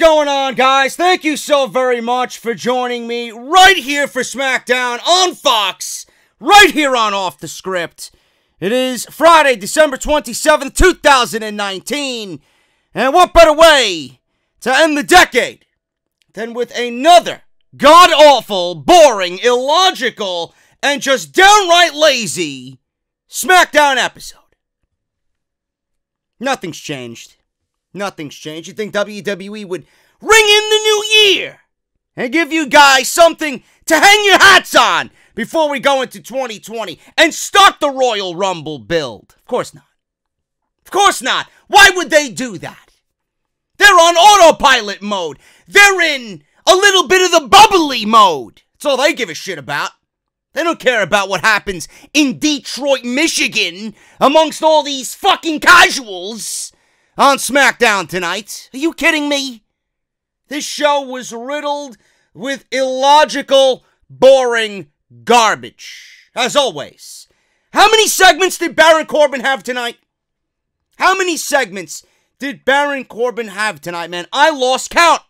going on, guys? Thank you so very much for joining me right here for SmackDown on Fox, right here on Off the Script. It is Friday, December 27th, 2019, and what better way to end the decade than with another god-awful, boring, illogical, and just downright lazy SmackDown episode. Nothing's changed. Nothing's changed. You think WWE would ring in the new year and give you guys something to hang your hats on before we go into 2020 and start the Royal Rumble build? Of course not. Of course not. Why would they do that? They're on autopilot mode. They're in a little bit of the bubbly mode. That's all they give a shit about. They don't care about what happens in Detroit, Michigan amongst all these fucking casuals on SmackDown tonight. Are you kidding me? This show was riddled with illogical, boring garbage. As always. How many segments did Baron Corbin have tonight? How many segments did Baron Corbin have tonight, man? I lost count.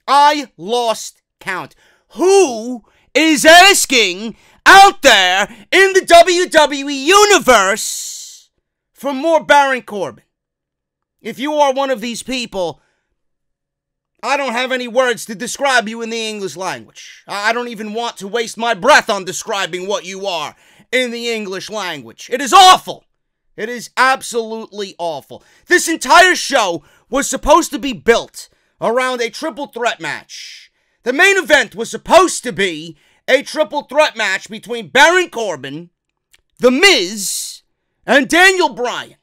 I lost count. Who is asking out there in the WWE Universe for more Baron Corbin? If you are one of these people, I don't have any words to describe you in the English language. I don't even want to waste my breath on describing what you are in the English language. It is awful. It is absolutely awful. This entire show was supposed to be built around a triple threat match. The main event was supposed to be a triple threat match between Baron Corbin, The Miz, and Daniel Bryan.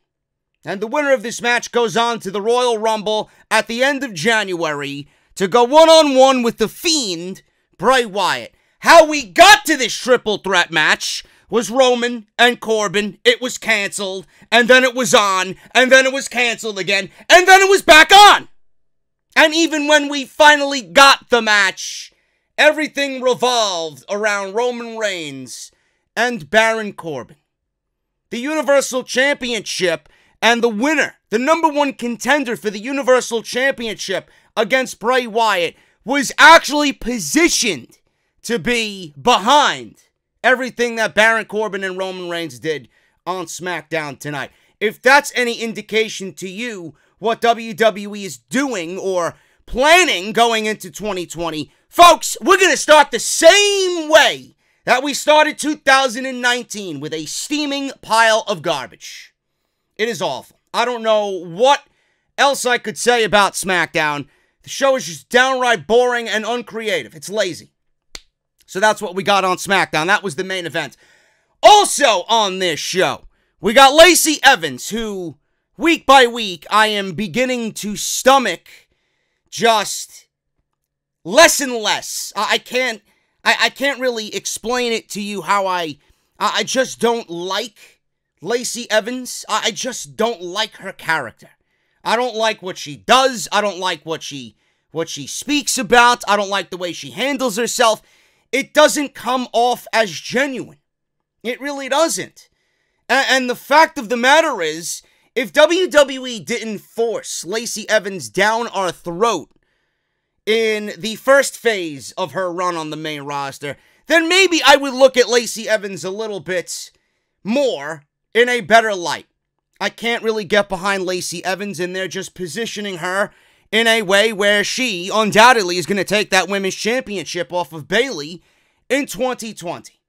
And the winner of this match goes on to the Royal Rumble at the end of January to go one-on-one with the Fiend, Bray Wyatt. How we got to this triple threat match was Roman and Corbin. It was canceled, and then it was on, and then it was canceled again, and then it was back on. And even when we finally got the match, everything revolved around Roman Reigns and Baron Corbin. The Universal Championship and the winner, the number one contender for the Universal Championship against Bray Wyatt, was actually positioned to be behind everything that Baron Corbin and Roman Reigns did on SmackDown tonight. If that's any indication to you what WWE is doing or planning going into 2020, folks, we're going to start the same way that we started 2019, with a steaming pile of garbage. It is awful. I don't know what else I could say about SmackDown. The show is just downright boring and uncreative. It's lazy. So that's what we got on SmackDown. That was the main event. Also on this show, we got Lacey Evans, who, week by week, I am beginning to stomach just less and less. I can't really explain it to you how I just don't like Lacey Evans. I just don't like her character. I don't like what she does. I don't like what she speaks about. I don't like the way she handles herself. It doesn't come off as genuine. It really doesn't. And the fact of the matter is, if WWE didn't force Lacey Evans down our throat in the first phase of her run on the main roster, then maybe I would look at Lacey Evans a little bit more in a better light. I can't really get behind Lacey Evans, and they're just positioning her in a way where she undoubtedly is going to take that women's championship off of Bayley in 2020.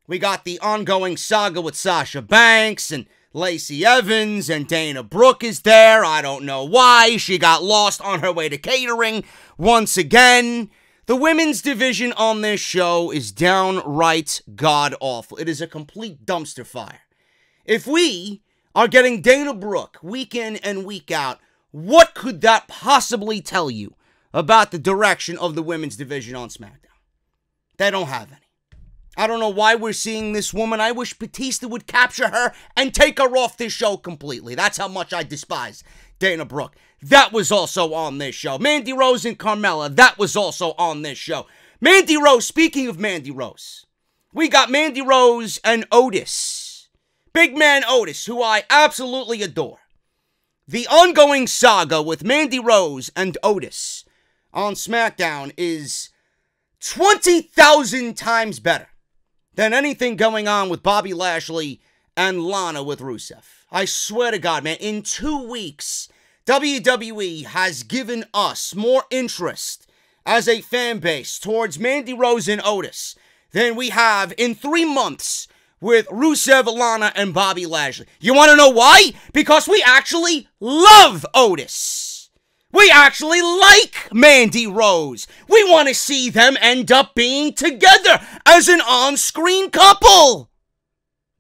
We got the ongoing saga with Sasha Banks and Lacey Evans, and Dana Brooke is there. I don't know why. She got lost on her way to catering once again. The women's division on this show is downright god-awful. It is a complete dumpster fire. If we are getting Dana Brooke week in and week out, what could that possibly tell you about the direction of the women's division on SmackDown? They don't have any. I don't know why we're seeing this woman. I wish Batista would capture her and take her off this show completely. That's how much I despise Dana Brooke. That was also on this show. Mandy Rose and Carmella, that was also on this show. Mandy Rose, speaking of Mandy Rose, we got Mandy Rose and Otis. Big man Otis, who I absolutely adore. The ongoing saga with Mandy Rose and Otis on SmackDown is 20,000 times better than anything going on with Bobby Lashley and Lana with Rusev. I swear to God, man, in 2 weeks, WWE has given us more interest as a fan base towards Mandy Rose and Otis than we have in 3 months with Rusev, Lana, and Bobby Lashley. You want to know why? Because we actually love Otis. We actually like Mandy Rose. We want to see them end up being together as an on-screen couple.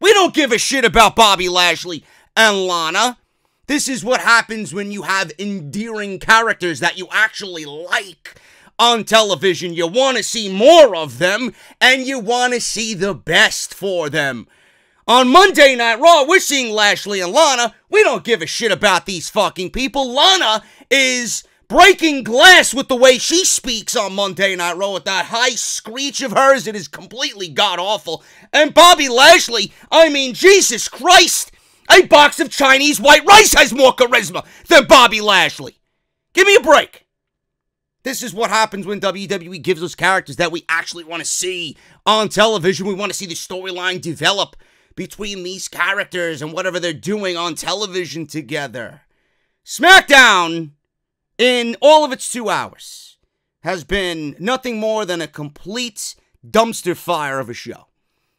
We don't give a shit about Bobby Lashley and Lana. This is what happens when you have endearing characters that you actually like on television. You want to see more of them, and you want to see the best for them. On Monday Night Raw, we're seeing Lashley and Lana. We don't give a shit about these fucking people. Lana is breaking glass with the way she speaks on Monday Night Raw with that high screech of hers. It is completely god-awful. And Bobby Lashley, I mean, Jesus Christ, a box of Chinese white rice has more charisma than Bobby Lashley. Give me a break. This is what happens when WWE gives us characters that we actually want to see on television. We want to see the storyline develop between these characters and whatever they're doing on television together. SmackDown, in all of its 2 hours, has been nothing more than a complete dumpster fire of a show.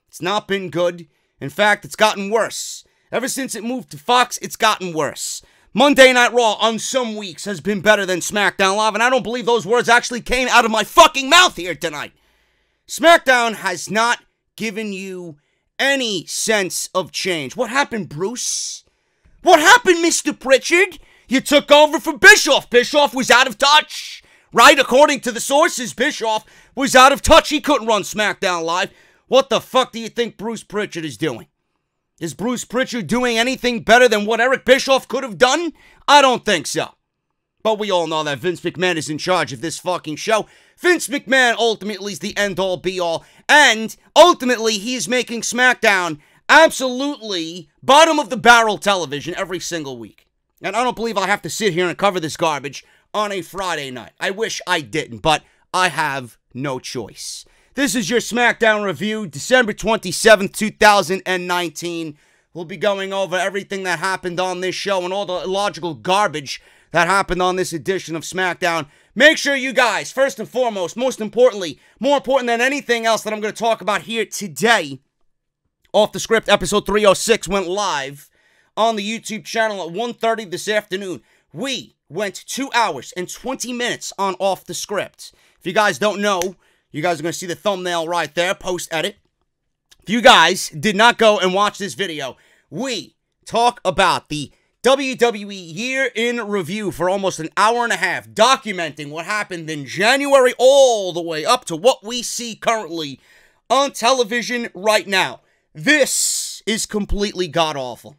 It's not been good. In fact, it's gotten worse. Ever since it moved to Fox, it's gotten worse. Monday Night Raw on some weeks has been better than SmackDown Live, and I don't believe those words actually came out of my fucking mouth here tonight. SmackDown has not given you any sense of change. What happened, Bruce? What happened, Mr. Pritchard? You took over for Bischoff. Bischoff was out of touch, right? According to the sources, Bischoff was out of touch. He couldn't run SmackDown Live. What the fuck do you think Bruce Pritchard is doing? Is Bruce Pritchard doing anything better than what Eric Bischoff could have done? I don't think so. But we all know that Vince McMahon is in charge of this fucking show. Vince McMahon ultimately is the end-all, be-all. And ultimately, he is making SmackDown absolutely bottom-of-the-barrel television every single week. And I don't believe I have to sit here and cover this garbage on a Friday night. I wish I didn't, but I have no choice. This is your SmackDown review, December 27th, 2019. We'll be going over everything that happened on this show and all the illogical garbage that happened on this edition of SmackDown. Make sure you guys, first and foremost, most importantly, more important than anything else that I'm going to talk about here today, Off the Script episode 306 went live on the YouTube channel at 1:30 this afternoon. We went 2 hours and 20 minutes on Off the Script. If you guys don't know, you guys are going to see the thumbnail right there, post-edit. If you guys did not go and watch this video, we talk about the WWE Year in Review for almost an hour and a half, documenting what happened in January all the way up to what we see currently on television right now. This is completely god-awful.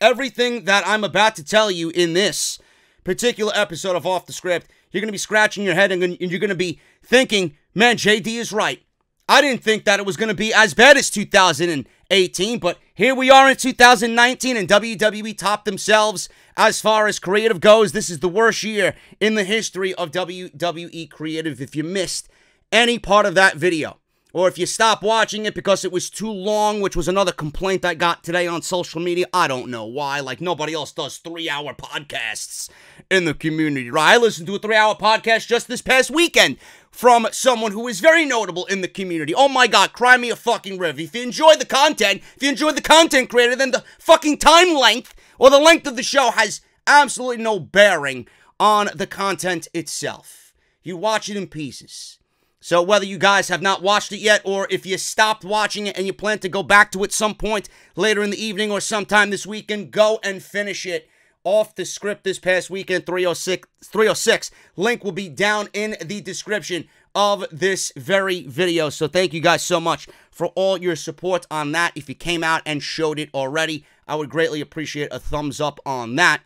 Everything that I'm about to tell you in this particular episode of Off the Script, you're going to be scratching your head and you're going to be thinking, man, JD is right. I didn't think that it was going to be as bad as 2018, but here we are in 2019, and WWE topped themselves as far as creative goes. This is the worst year in the history of WWE creative. If you missed any part of that video, or if you stopped watching it because it was too long, which was another complaint I got today on social media. I don't know why. Like, nobody else does 3-hour podcasts in the community, right? I listened to a 3-hour podcast just this past weekend from someone who is very notable in the community. Oh my God, cry me a fucking river. If you enjoy the content, if you enjoy the content creator, then the fucking time length or the length of the show has absolutely no bearing on the content itself. You watch it in pieces. So whether you guys have not watched it yet, or if you stopped watching it and you plan to go back to it some point later in the evening or sometime this weekend, go and finish it. Off the Script this past weekend, 306. Link will be down in the description of this very video. So thank you guys so much for all your support on that. If you came out and showed it already, I would greatly appreciate a thumbs up on that.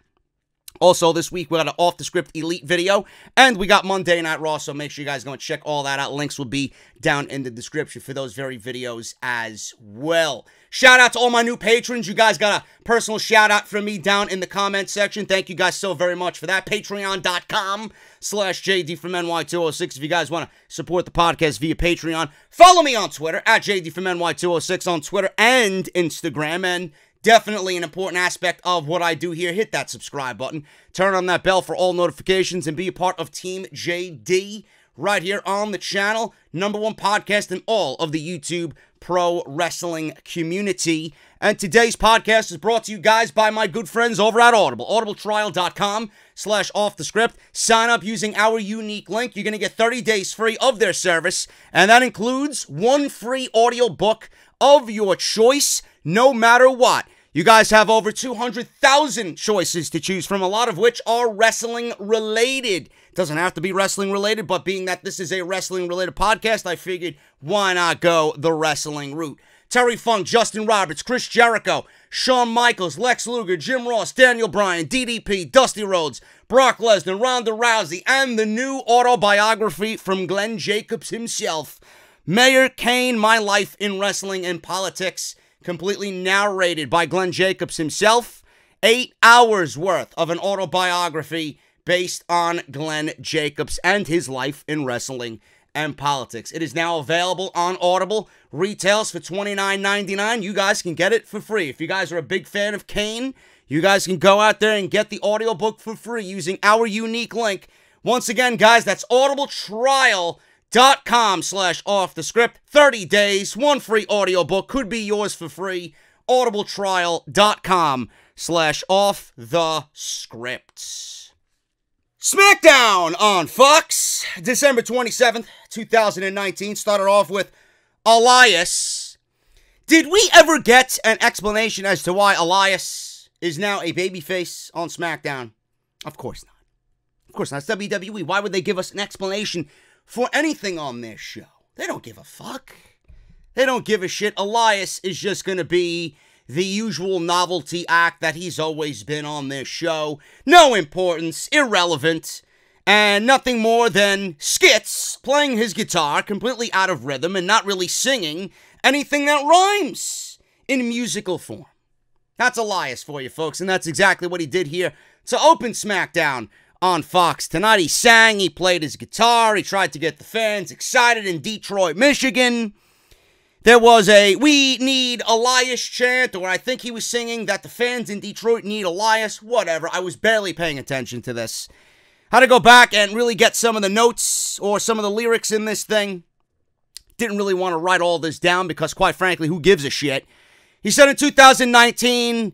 Also, this week we got an off-the-script Elite video, and we got Monday Night Raw, so make sure you guys go and check all that out. Links will be down in the description for those very videos as well. Shout out to all my new patrons. You guys got a personal shout out from me down in the comment section. Thank you guys so very much for that. Patreon.com/JD from NY206 if you guys want to support the podcast via Patreon. Follow me on Twitter at JD from NY206 on Twitter and Instagram, and definitely an important aspect of what I do here. Hit that subscribe button. Turn on that bell for all notifications and be a part of Team JD right here on the channel. #1 podcast in all of the YouTube pro wrestling community. And today's podcast is brought to you guys by my good friends over at Audible. audibletrial.com/offthescript. Sign up using our unique link. You're going to get 30 days free of their service. And that includes 1 free audio book of your choice, no matter what. You guys have over 200,000 choices to choose from, a lot of which are wrestling related. It doesn't have to be wrestling related, but being that this is a wrestling related podcast, I figured why not go the wrestling route. Terry Funk, Justin Roberts, Chris Jericho, Shawn Michaels, Lex Luger, Jim Ross, Daniel Bryan, DDP, Dusty Rhodes, Brock Lesnar, Ronda Rousey, and the new autobiography from Glenn Jacobs himself, Mayor Kane, My Life in Wrestling and Politics, completely narrated by Glenn Jacobs himself. 8 hours worth of an autobiography based on Glenn Jacobs and his life in wrestling and politics. It is now available on Audible. Retails for $29.99. You guys can get it for free. If you guys are a big fan of Kane, you guys can go out there and get the audiobook for free using our unique link. Once again, guys, that's audibletrial.com/offthescript. 30 days, 1 free audiobook could be yours for free. audibletrial.com/offthescript. SmackDown on Fox, December 27th, 2019. Started off with Elias. Did we ever get an explanation as to why Elias is now a babyface on SmackDown? Of course not. Of course not. It's WWE. Why would they give us an explanation for anything on this show? They don't give a fuck. They don't give a shit. Elias is just going to be the usual novelty act that he's always been on this show. No importance, irrelevant, and nothing more than skits, playing his guitar completely out of rhythm and not really singing anything that rhymes in musical form. That's Elias for you, folks, and that's exactly what he did here to open SmackDown on Fox tonight. He sang, he played his guitar, he tried to get the fans excited in Detroit, Michigan. There was a "We need Elias" chant, or I think he was singing that the fans in Detroit need Elias. Whatever, I was barely paying attention to this. Had to go back and really get some of the notes or some of the lyrics in this thing. Didn't really want to write all this down because, quite frankly, who gives a shit? He said in 2019,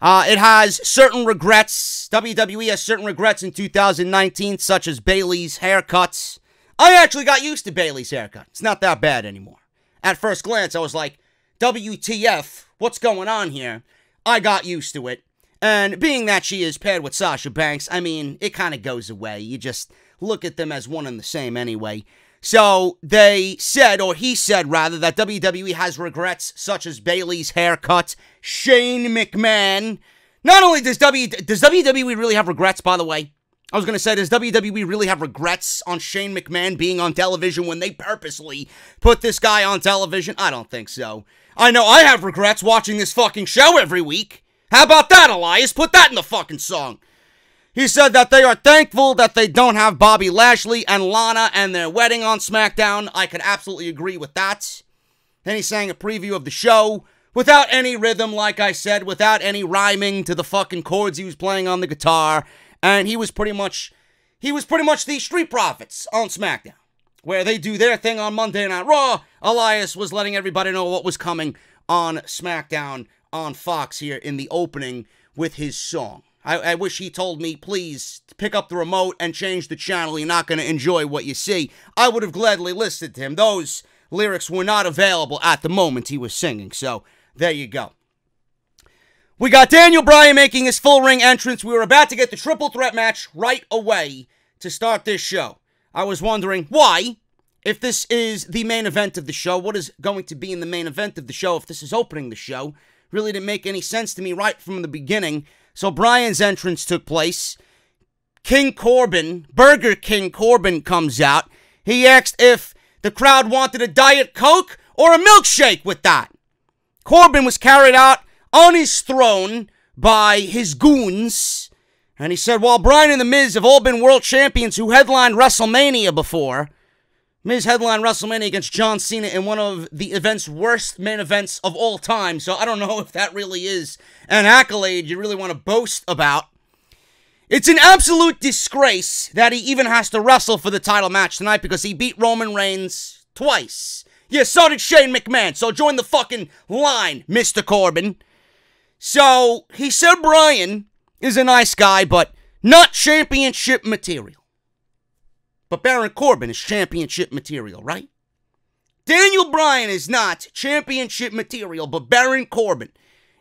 it has certain regrets. WWE has certain regrets in 2019, such as Bayley's haircuts. I actually got used to Bayley's haircut. It's not that bad anymore. At first glance, I was like, WTF, what's going on here? I got used to it. And being that she is paired with Sasha Banks, I mean, it kind of goes away. You just look at them as one and the same anyway. So they said, or he said rather, that WWE has regrets such as Bayley's haircut, Shane McMahon. Not only does WWE really have regrets, by the way? I was going to say, does WWE really have regrets on Shane McMahon being on television when they purposely put this guy on television? I don't think so. I know I have regrets watching this fucking show every week. How about that, Elias? Put that in the fucking song. He said that they are thankful that they don't have Bobby Lashley and Lana and their wedding on SmackDown. I could absolutely agree with that. Then he sang a preview of the show without any rhythm, like I said, without any rhyming to the fucking chords he was playing on the guitar. And he was pretty much the Street Profits on SmackDown, where they do their thing on Monday Night Raw. Elias was letting everybody know what was coming on SmackDown on Fox here in the opening with his song. I wish he told me, please pick up the remote and change the channel. You're not going to enjoy what you see. I would have gladly listened to him. Those lyrics were not available at the moment he was singing, so there you go. We got Daniel Bryan making his full ring entrance. We were about to get the triple threat match right away to start this show. I was wondering why, if this is the main event of the show, what is going to be in the main event of the show if this is opening the show? Really didn't make any sense to me right from the beginning. So Bryan's entrance took place. King Corbin, Burger King Corbin, comes out. He asked if the crowd wanted a Diet Coke or a milkshake with that. Corbin was carried out on his throne by his goons. And he said, while Bryan and The Miz have all been world champions who headlined WrestleMania before, Miz headlined WrestleMania against John Cena in one of the event's worst main events of all time. So I don't know if that really is an accolade you really want to boast about. It's an absolute disgrace that he even has to wrestle for the title match tonight because he beat Roman Reigns twice. Yeah, so did Shane McMahon. So join the fucking line, Mr. Corbin. So he said Bryan is a nice guy, but not championship material. But Baron Corbin is championship material, right? Daniel Bryan is not championship material, but Baron Corbin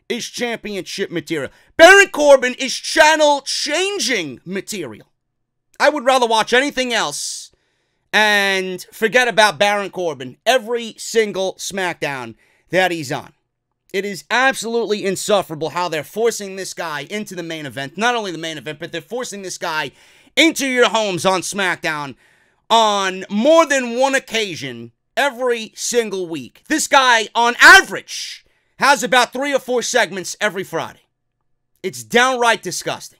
is championship material. Baron Corbin is channel-changing material. I would rather watch anything else and forget about Baron Corbin every single SmackDown that he's on. It is absolutely insufferable how they're forcing this guy into the main event. Not only the main event, but they're forcing this guy into your homes on SmackDown on more than one occasion every single week. This guy, on average, has about 3 or 4 segments every Friday. It's downright disgusting.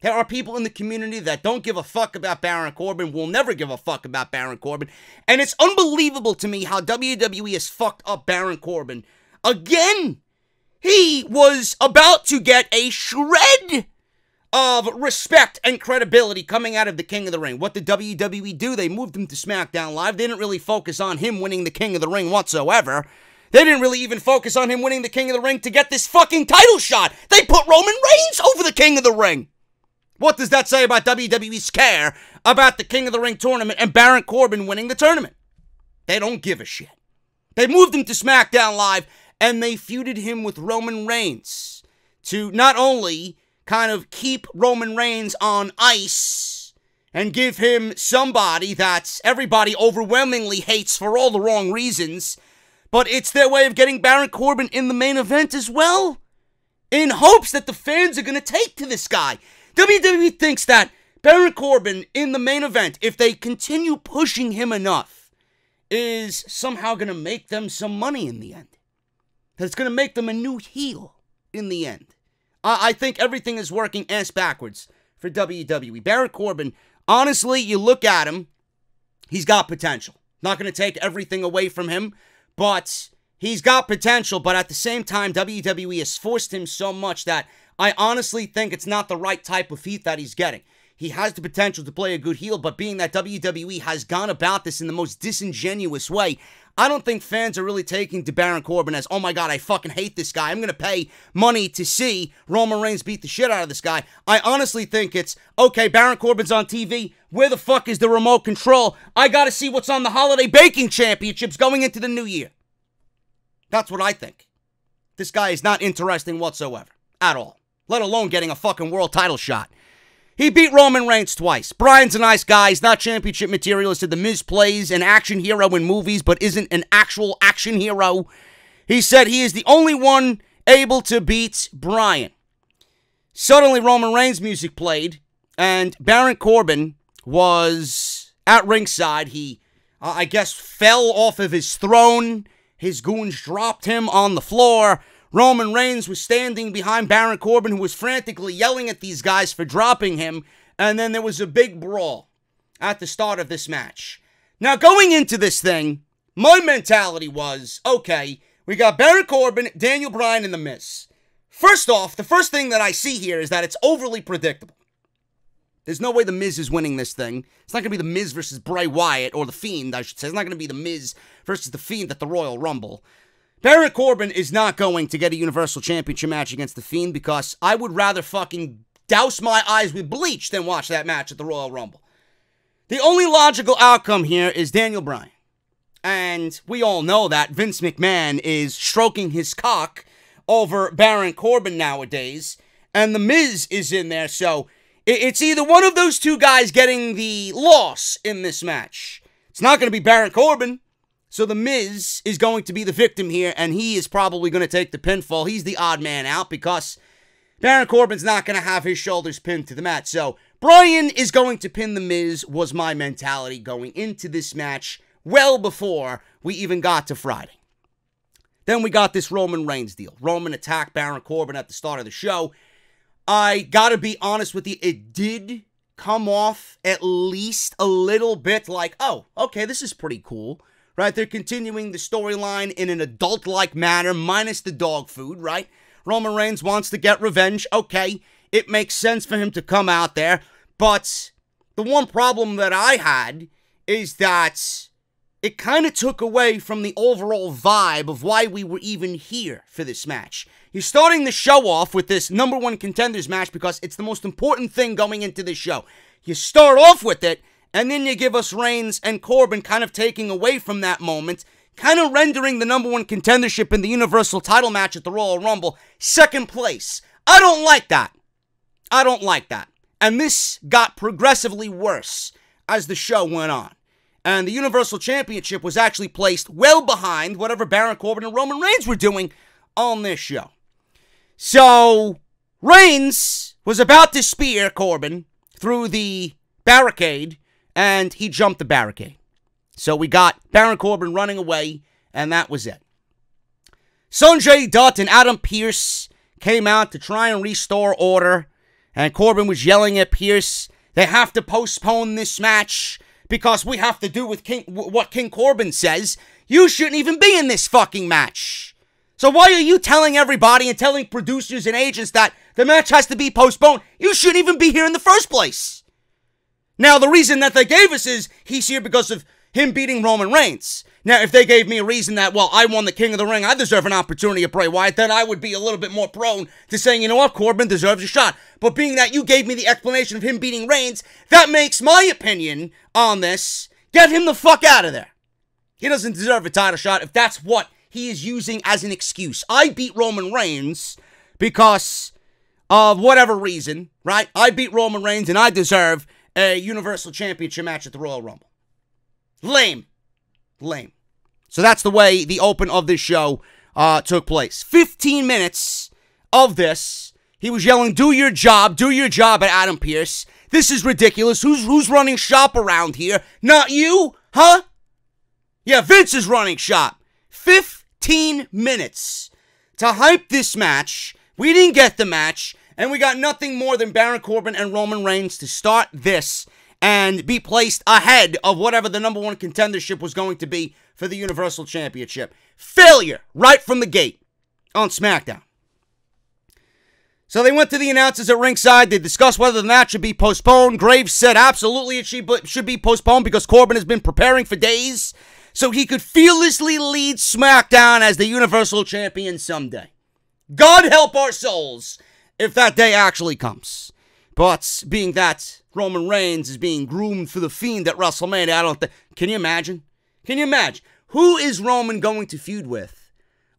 There are people in the community that don't give a fuck about Baron Corbin, will never give a fuck about Baron Corbin, and it's unbelievable to me how WWE has fucked up Baron Corbin again. He was about to get a shred of respect and credibility coming out of the King of the Ring. What did WWE do? They moved him to SmackDown Live. They didn't really focus on him winning the King of the Ring whatsoever. They didn't really even focus on him winning the King of the Ring to get this fucking title shot. They put Roman Reigns over the King of the Ring. What does that say about WWE's care about the King of the Ring tournament and Baron Corbin winning the tournament? They don't give a shit. They moved him to SmackDown Live and they feuded him with Roman Reigns to not only kind of keep Roman Reigns on ice and give him somebody that everybody overwhelmingly hates for all the wrong reasons, but it's their way of getting Baron Corbin in the main event as well, in hopes that the fans are going to take to this guy. WWE thinks that Baron Corbin in the main event, if they continue pushing him enough, is somehow going to make them some money in the end. That it's going to make them a new heel in the end. I think everything is working ass backwards for WWE. Baron Corbin, honestly, you look at him, he's got potential. Not going to take everything away from him, but he's got potential. But at the same time, WWE has forced him so much that I honestly think it's not the right type of heat that he's getting. He has the potential to play a good heel, but being that WWE has gone about this in the most disingenuous way, I don't think fans are really taking to Baron Corbin as, oh my god, I fucking hate this guy. I'm going to pay money to see Roman Reigns beat the shit out of this guy. I honestly think it's, okay, Baron Corbin's on TV. Where the fuck is the remote control? I got to see what's on the Holiday Baking Championships going into the new year. That's what I think. This guy is not interesting whatsoever. At all. Let alone getting a fucking world title shot. He beat Roman Reigns twice. Bryan's a nice guy. He's not championship material. He said The Miz plays an action hero in movies, but isn't an actual action hero. He said he is the only one able to beat Bryan. Suddenly, Roman Reigns' music played, and Baron Corbin was at ringside. He, I guess, fell off of his throne. His goons dropped him on the floor. Roman Reigns was standing behind Baron Corbin, who was frantically yelling at these guys for dropping him, and then there was a big brawl at the start of this match. Now, going into this thing, my mentality was, okay, we got Baron Corbin, Daniel Bryan, and The Miz. First off, the first thing that I see here is that it's overly predictable. There's no way The Miz is winning this thing. It's not going to be The Miz versus Bray Wyatt, or The Fiend, I should say. It's not going to be The Miz versus The Fiend at the Royal Rumble. Baron Corbin is not going to get a Universal Championship match against The Fiend because I would rather fucking douse my eyes with bleach than watch that match at the Royal Rumble. The only logical outcome here is Daniel Bryan. And we all know that Vince McMahon is stroking his cock over Baron Corbin nowadays. And The Miz is in there, so it's either one of those two guys getting the loss in this match. It's not going to be Baron Corbin. So The Miz is going to be the victim here, and he is probably going to take the pinfall. He's the odd man out because Baron Corbin's not going to have his shoulders pinned to the mat. So Bryan is going to pin The Miz was my mentality going into this match well before we even got to Friday. Then we got this Roman Reigns deal. Roman attacked Baron Corbin at the start of the show. I gotta be honest with you, it did come off at least a little bit like, oh, okay, this is pretty cool, right? They're continuing the storyline in an adult-like manner, minus the dog food, right? Roman Reigns wants to get revenge. Okay, it makes sense for him to come out there. But the one problem that I had is that it kind of took away from the overall vibe of why we were even here for this match. You're starting the show off with this number one contenders match because it's the most important thing going into this show. You start off with it, and then you give us Reigns and Corbin kind of taking away from that moment, kind of rendering the number one contendership in the Universal title match at the Royal Rumble second place. I don't like that. I don't like that. And this got progressively worse as the show went on. And the Universal Championship was actually placed well behind whatever Baron Corbin and Roman Reigns were doing on this show. So, Reigns was about to spear Corbin through the barricade, and he jumped the barricade. So we got Baron Corbin running away, and that was it. Sanjay Dutt and Adam Pearce came out to try and restore order, and Corbin was yelling at Pearce, they have to postpone this match because we have to do with what King Corbin says. You shouldn't even be in this fucking match. So why are you telling everybody and telling producers and agents that the match has to be postponed? You shouldn't even be here in the first place. Now, the reason that they gave us is he's here because of him beating Roman Reigns. Now, if they gave me a reason that, well, I won the King of the Ring, I deserve an opportunity at Bray Wyatt, then I would be a little bit more prone to saying, you know what, Corbin deserves a shot. But being that you gave me the explanation of him beating Reigns, that makes my opinion on this, get him the fuck out of there. He doesn't deserve a title shot if that's what he is using as an excuse. I beat Roman Reigns because of whatever reason, right? I beat Roman Reigns and I deserve a Universal Championship match at the Royal Rumble. Lame. Lame. So that's the way the open of this show took place. 15 minutes of this. He was yelling, do your job at Adam Pearce. This is ridiculous. Who's running shop around here? Not you, huh? Yeah, Vince is running shop. 15 minutes to hype this match. We didn't get the match, and we got nothing more than Baron Corbin and Roman Reigns to start this and be placed ahead of whatever the number one contendership was going to be for the Universal Championship. Failure right from the gate on SmackDown. So they went to the announcers at ringside. They discussed whether the match should be postponed. Graves said absolutely it should be postponed because Corbin has been preparing for days so he could fearlessly lead SmackDown as the Universal Champion someday. God help our souls if that day actually comes. But being that Roman Reigns is being groomed for the Fiend at WrestleMania, I don't think... Can you imagine? Can you imagine? Who is Roman going to feud with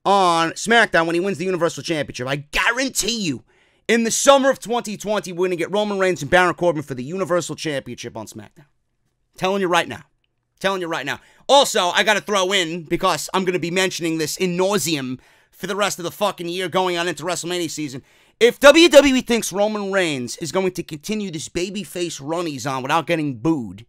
on SmackDown when he wins the Universal Championship? I guarantee you, in the summer of 2020, we're going to get Roman Reigns and Baron Corbin for the Universal Championship on SmackDown. Telling you right now. Telling you right now. Also, I got to throw in, because I'm going to be mentioning this in nauseam for the rest of the fucking year going on into WrestleMania season. If WWE thinks Roman Reigns is going to continue this babyface run he's on without getting booed,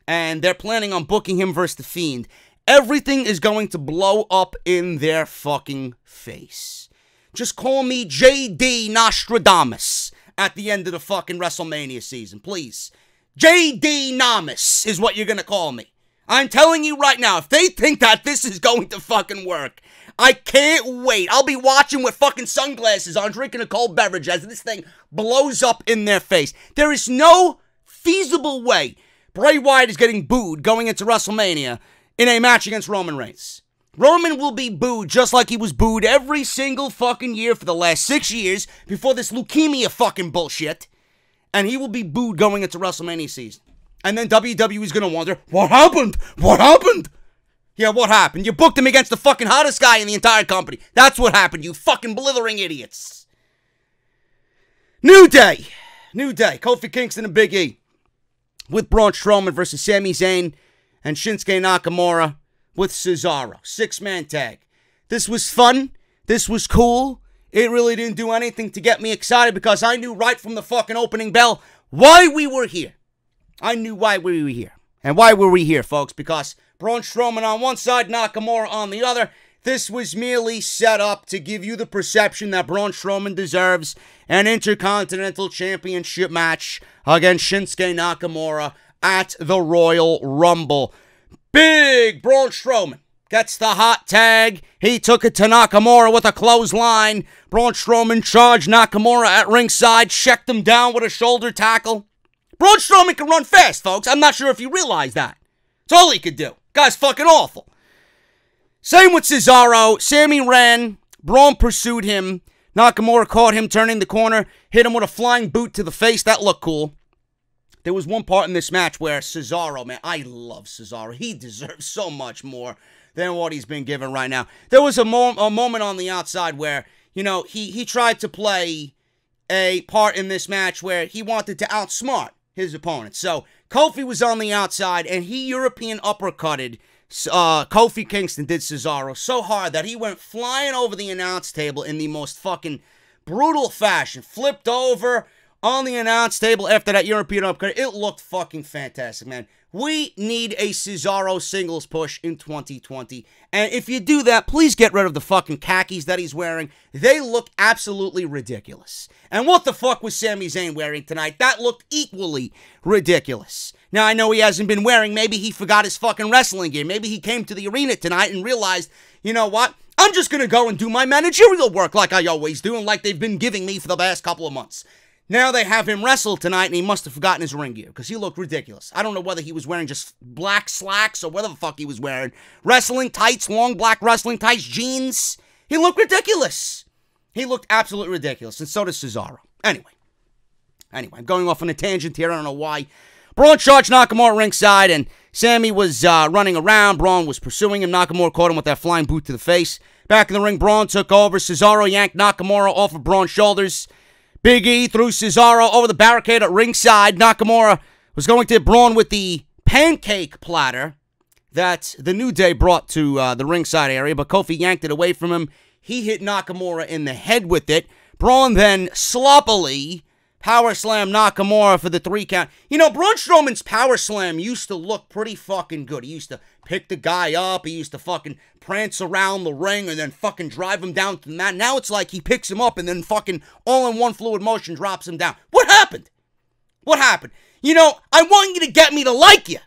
and they're planning on booking him versus The Fiend, everything is going to blow up in their fucking face. Just call me JD Nostradamus at the end of the fucking WrestleMania season, please. JD Namus is what you're going to call me. I'm telling you right now, if they think that this is going to fucking work, I can't wait. I'll be watching with fucking sunglasses on, drinking a cold beverage as this thing blows up in their face. There is no feasible way Bray Wyatt is getting booed going into WrestleMania in a match against Roman Reigns. Roman will be booed just like he was booed every single fucking year for the last 6 years before this leukemia fucking bullshit. And he will be booed going into WrestleMania season. And then WWE is going to wonder, what happened? What happened? Yeah, what happened? You booked him against the fucking hottest guy in the entire company. That's what happened, you fucking blithering idiots. New Day. New Day. Kofi Kingston and Big E. With Braun Strowman versus Sami Zayn and Shinsuke Nakamura with Cesaro. 6-man tag. This was fun. This was cool. it really didn't do anything to get me excited because I knew right from the fucking opening bell why we were here. I knew why we were here. And why were we here, folks? Because Braun Strowman on one side, Nakamura on the other. This was merely set up to give you the perception that Braun Strowman deserves an Intercontinental Championship match against Shinsuke Nakamura at the Royal Rumble. Big Braun Strowman gets the hot tag. He took it to Nakamura with a clothesline. Braun Strowman charged Nakamura at ringside, checked him down with a shoulder tackle. Braun Strowman can run fast, folks. I'm not sure if you realize that. That's all he could do. Guy's fucking awful. Same with Cesaro. Sammy ran. Braun pursued him. Nakamura caught him turning the corner, hit him with a flying boot to the face. That looked cool. There was one part in this match where Cesaro, man, I love Cesaro. He deserves so much more than what he's been given right now. There was a moment on the outside where, you know, he tried to play a part in this match where he wanted to outsmart his opponent. So Kofi was on the outside and he European uppercutted Kofi Kingston, did Cesaro so hard that he went flying over the announce table in the most fucking brutal fashion. Flipped over on the announce table after that European uppercut. It looked fucking fantastic, man. We need a Cesaro singles push in 2020. And if you do that, please get rid of the fucking khakis that he's wearing. They look absolutely ridiculous. And what the fuck was Sami Zayn wearing tonight? That looked equally ridiculous. Now, I know he hasn't been wearing, maybe he forgot his fucking wrestling gear. Maybe he came to the arena tonight and realized, you know what? I'm just going to go and do my managerial work like I always do and like they've been giving me for the past couple of months. Now they have him wrestle tonight, and he must have forgotten his ring gear, because he looked ridiculous. I don't know whether he was wearing just black slacks or whatever the fuck he was wearing. Wrestling tights, long black wrestling tights, jeans. He looked ridiculous. He looked absolutely ridiculous, and so does Cesaro. Anyway, I'm going off on a tangent here, I don't know why. Braun charged Nakamura ringside, and Sammy was running around. Braun was pursuing him. Nakamura caught him with that flying boot to the face. Back in the ring, Braun took over. Cesaro yanked Nakamura off of Braun's shoulders. Big E threw Cesaro over the barricade at ringside. Nakamura was going to hit Braun with the pancake platter that the New Day brought to the ringside area, but Kofi yanked it away from him. He hit Nakamura in the head with it. Braun then sloppily power slam Nakamura for the 3 count. You know, Braun Strowman's power slam used to look pretty fucking good. He used to pick the guy up. He used to fucking prance around the ring and then fucking drive him down to the mat. Now it's like he picks him up and then fucking all in one fluid motion drops him down. What happened? What happened? You know, I want you to get me to like you.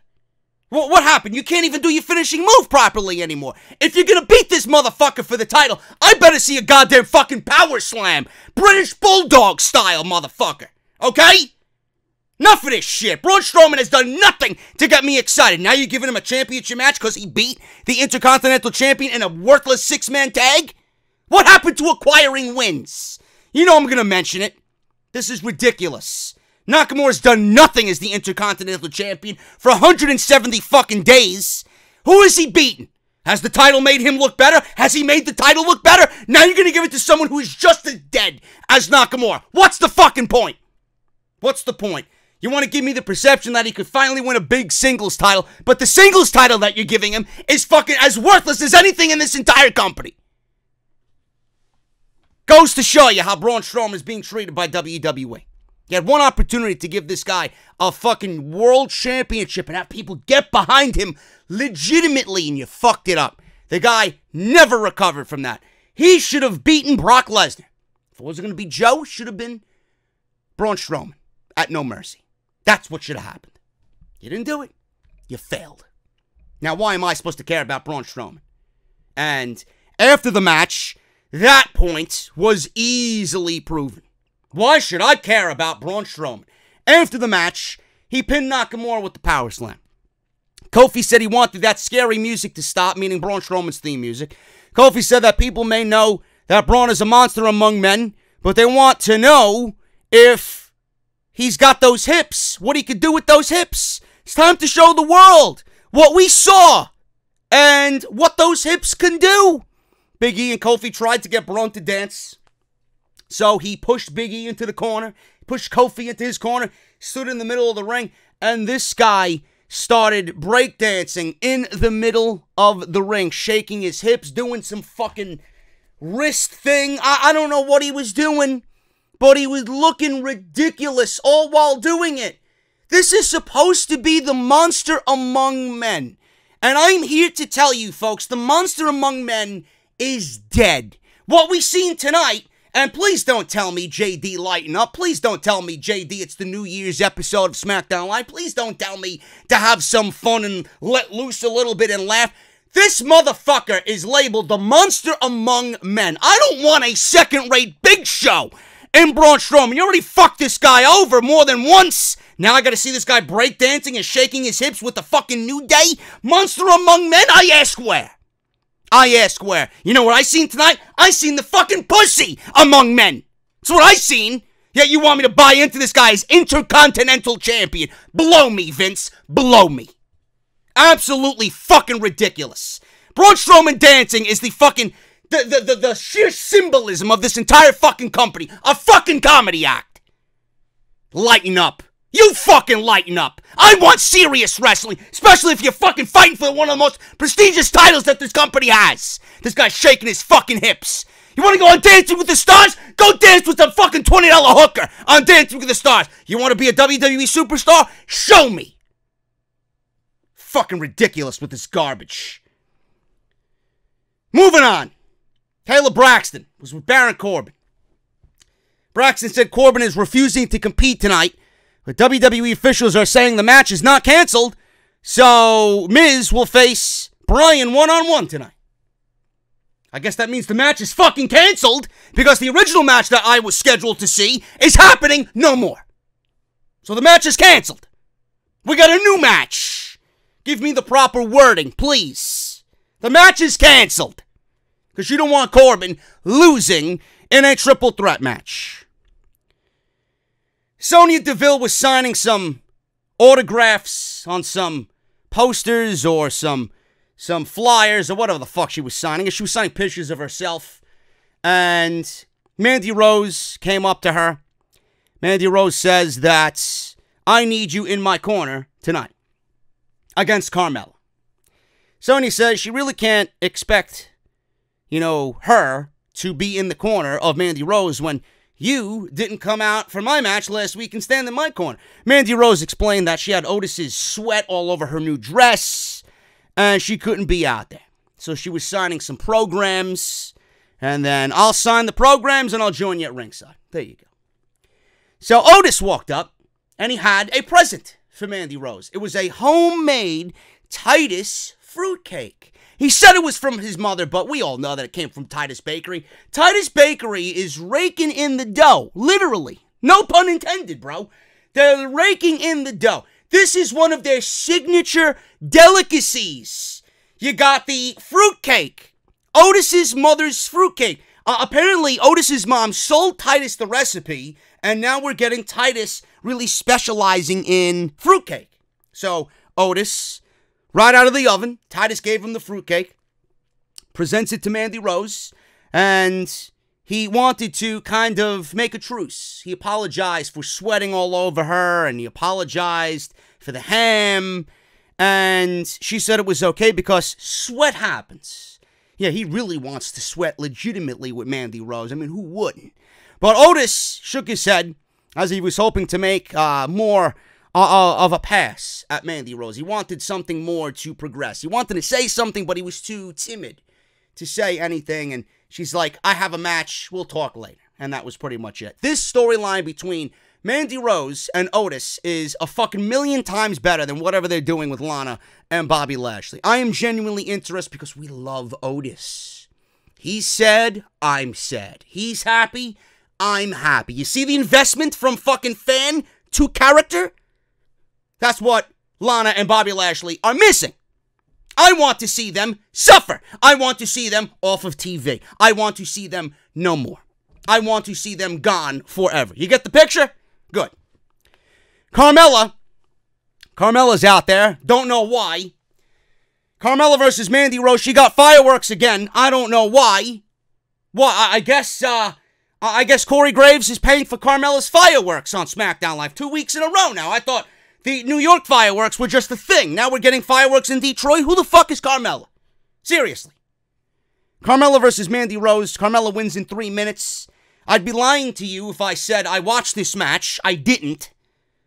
What happened? You can't even do your finishing move properly anymore. If you're gonna beat this motherfucker for the title, I better see a goddamn fucking power slam. British Bulldog style, motherfucker. Okay? Enough of this shit. Braun Strowman has done nothing to get me excited. Now you're giving him a championship match because he beat the Intercontinental Champion in a worthless 6-man tag? What happened to acquiring wins? You know I'm gonna mention it. This is ridiculous. Nakamura's done nothing as the Intercontinental Champion for 170 fucking days. Who has he beaten? Has the title made him look better? Has he made the title look better? Now you're going to give it to someone who is just as dead as Nakamura. What's the fucking point? What's the point? You want to give me the perception that he could finally win a big singles title, but the singles title that you're giving him is fucking as worthless as anything in this entire company. Goes to show you how Braun Strowman is being treated by WWE. You had one opportunity to give this guy a fucking world championship and have people get behind him legitimately, and you fucked it up. The guy never recovered from that. He should have beaten Brock Lesnar. If it wasn't going to be Joe, it should have been Braun Strowman at No Mercy. That's what should have happened. You didn't do it. You failed. Now, why am I supposed to care about Braun Strowman? And after the match, that point was easily proven. Why should I care about Braun Strowman? After the match, he pinned Nakamura with the power slam. Kofi said he wanted that scary music to stop, meaning Braun Strowman's theme music. Kofi said that people may know that Braun is a monster among men, but they want to know if he's got those hips, what he could do with those hips. It's time to show the world what we saw and what those hips can do. Big E and Kofi tried to get Braun to dance. So he pushed Big E into the corner, pushed Kofi into his corner, stood in the middle of the ring, and this guy started breakdancing in the middle of the ring, shaking his hips, doing some fucking wrist thing. I don't know what he was doing, but he was looking ridiculous all while doing it. This is supposed to be the monster among men. And I'm here to tell you, folks, the monster among men is dead. What we seen tonight, and please don't tell me JD lighten up. Please don't tell me JD it's the New Year's episode of SmackDown Live. Please don't tell me to have some fun and let loose a little bit and laugh. This motherfucker is labeled the monster among men. I don't want a second-rate Big Show in Braun Strowman. You already fucked this guy over more than once. Now I gotta see this guy breakdancing and shaking his hips with the fucking New Day? Monster among men? I ask where? I ask where? You know what I seen tonight? I seen the fucking pussy among men. That's what I seen. Yet you want me to buy into this guy as Intercontinental Champion. Blow me, Vince. Blow me. Absolutely fucking ridiculous. Braun Strowman dancing is the fucking... The sheer symbolism of this entire fucking company. A fucking comedy act. Lighten up. You fucking lighten up. I want serious wrestling, especially if you're fucking fighting for one of the most prestigious titles that this company has. This guy's shaking his fucking hips. You want to go on Dancing with the Stars? Go dance with some fucking $20 hooker on Dancing with the Stars. You want to be a WWE superstar? Show me. Fucking ridiculous with this garbage. Moving on. Taylor Braxton was with Baron Corbin. Braxton said Corbin is refusing to compete tonight. But WWE officials are saying the match is not canceled, so Miz will face Bryan one-on-one tonight. I guess that means the match is fucking canceled, because the original match that I was scheduled to see is happening no more. So the match is canceled. We got a new match. Give me the proper wording, please. The match is canceled, because you don't want Corbin losing in a triple threat match. Sonya Deville was signing some autographs on some posters or some flyers or whatever the fuck she was signing. She was signing pictures of herself. And Mandy Rose came up to her. Mandy Rose says that I need you in my corner tonight against Carmella. Sonya says she really can't expect, her to be in the corner of Mandy Rose when you didn't come out for my match last week and stand in my corner. Mandy Rose explained that she had Otis's sweat all over her new dress, and she couldn't be out there. So she was signing some programs, and then I'll sign the programs and I'll join you at ringside. There you go. So Otis walked up, and he had a present for Mandy Rose. It was a homemade Titus fruitcake. He said it was from his mother, but we all know that it came from Titus Bakery. Titus Bakery is raking in the dough, literally. No pun intended, bro. They're raking in the dough. This is one of their signature delicacies. You got the fruitcake. Otis's mother's fruitcake. Apparently, Otis's mom sold Titus the recipe, and now we're getting Titus really specializing in fruitcake. So, Otis, right out of the oven, Titus gave him the fruitcake, presents it to Mandy Rose, and he wanted to kind of make a truce. He apologized for sweating all over her, and he apologized for the ham, and she said it was okay because sweat happens. Yeah, he really wants to sweat legitimately with Mandy Rose. I mean, who wouldn't? But Otis shook his head as he was hoping to make more of a pass at Mandy Rose. He wanted something more to progress. He wanted to say something, but he was too timid to say anything. And she's like, I have a match. We'll talk later. And that was pretty much it. This storyline between Mandy Rose and Otis is a fucking million times better than whatever they're doing with Lana and Bobby Lashley. I am genuinely interested because we love Otis. He's sad, I'm sad. He's happy, I'm happy. You see the investment from fucking fan to character? That's what Lana and Bobby Lashley are missing. I want to see them suffer. I want to see them off of TV. I want to see them no more. I want to see them gone forever. You get the picture? Good. Carmela's out there. Don't know why. Carmella versus Mandy Rose. She got fireworks again. I don't know why. Well, I guess Corey Graves is paying for Carmella's fireworks on SmackDown Live 2 weeks in a row now. I thought the New York fireworks were just a thing. Now we're getting fireworks in Detroit. Who the fuck is Carmella? Seriously. Carmella versus Mandy Rose. Carmella wins in 3 minutes. I'd be lying to you if I said I watched this match. I didn't.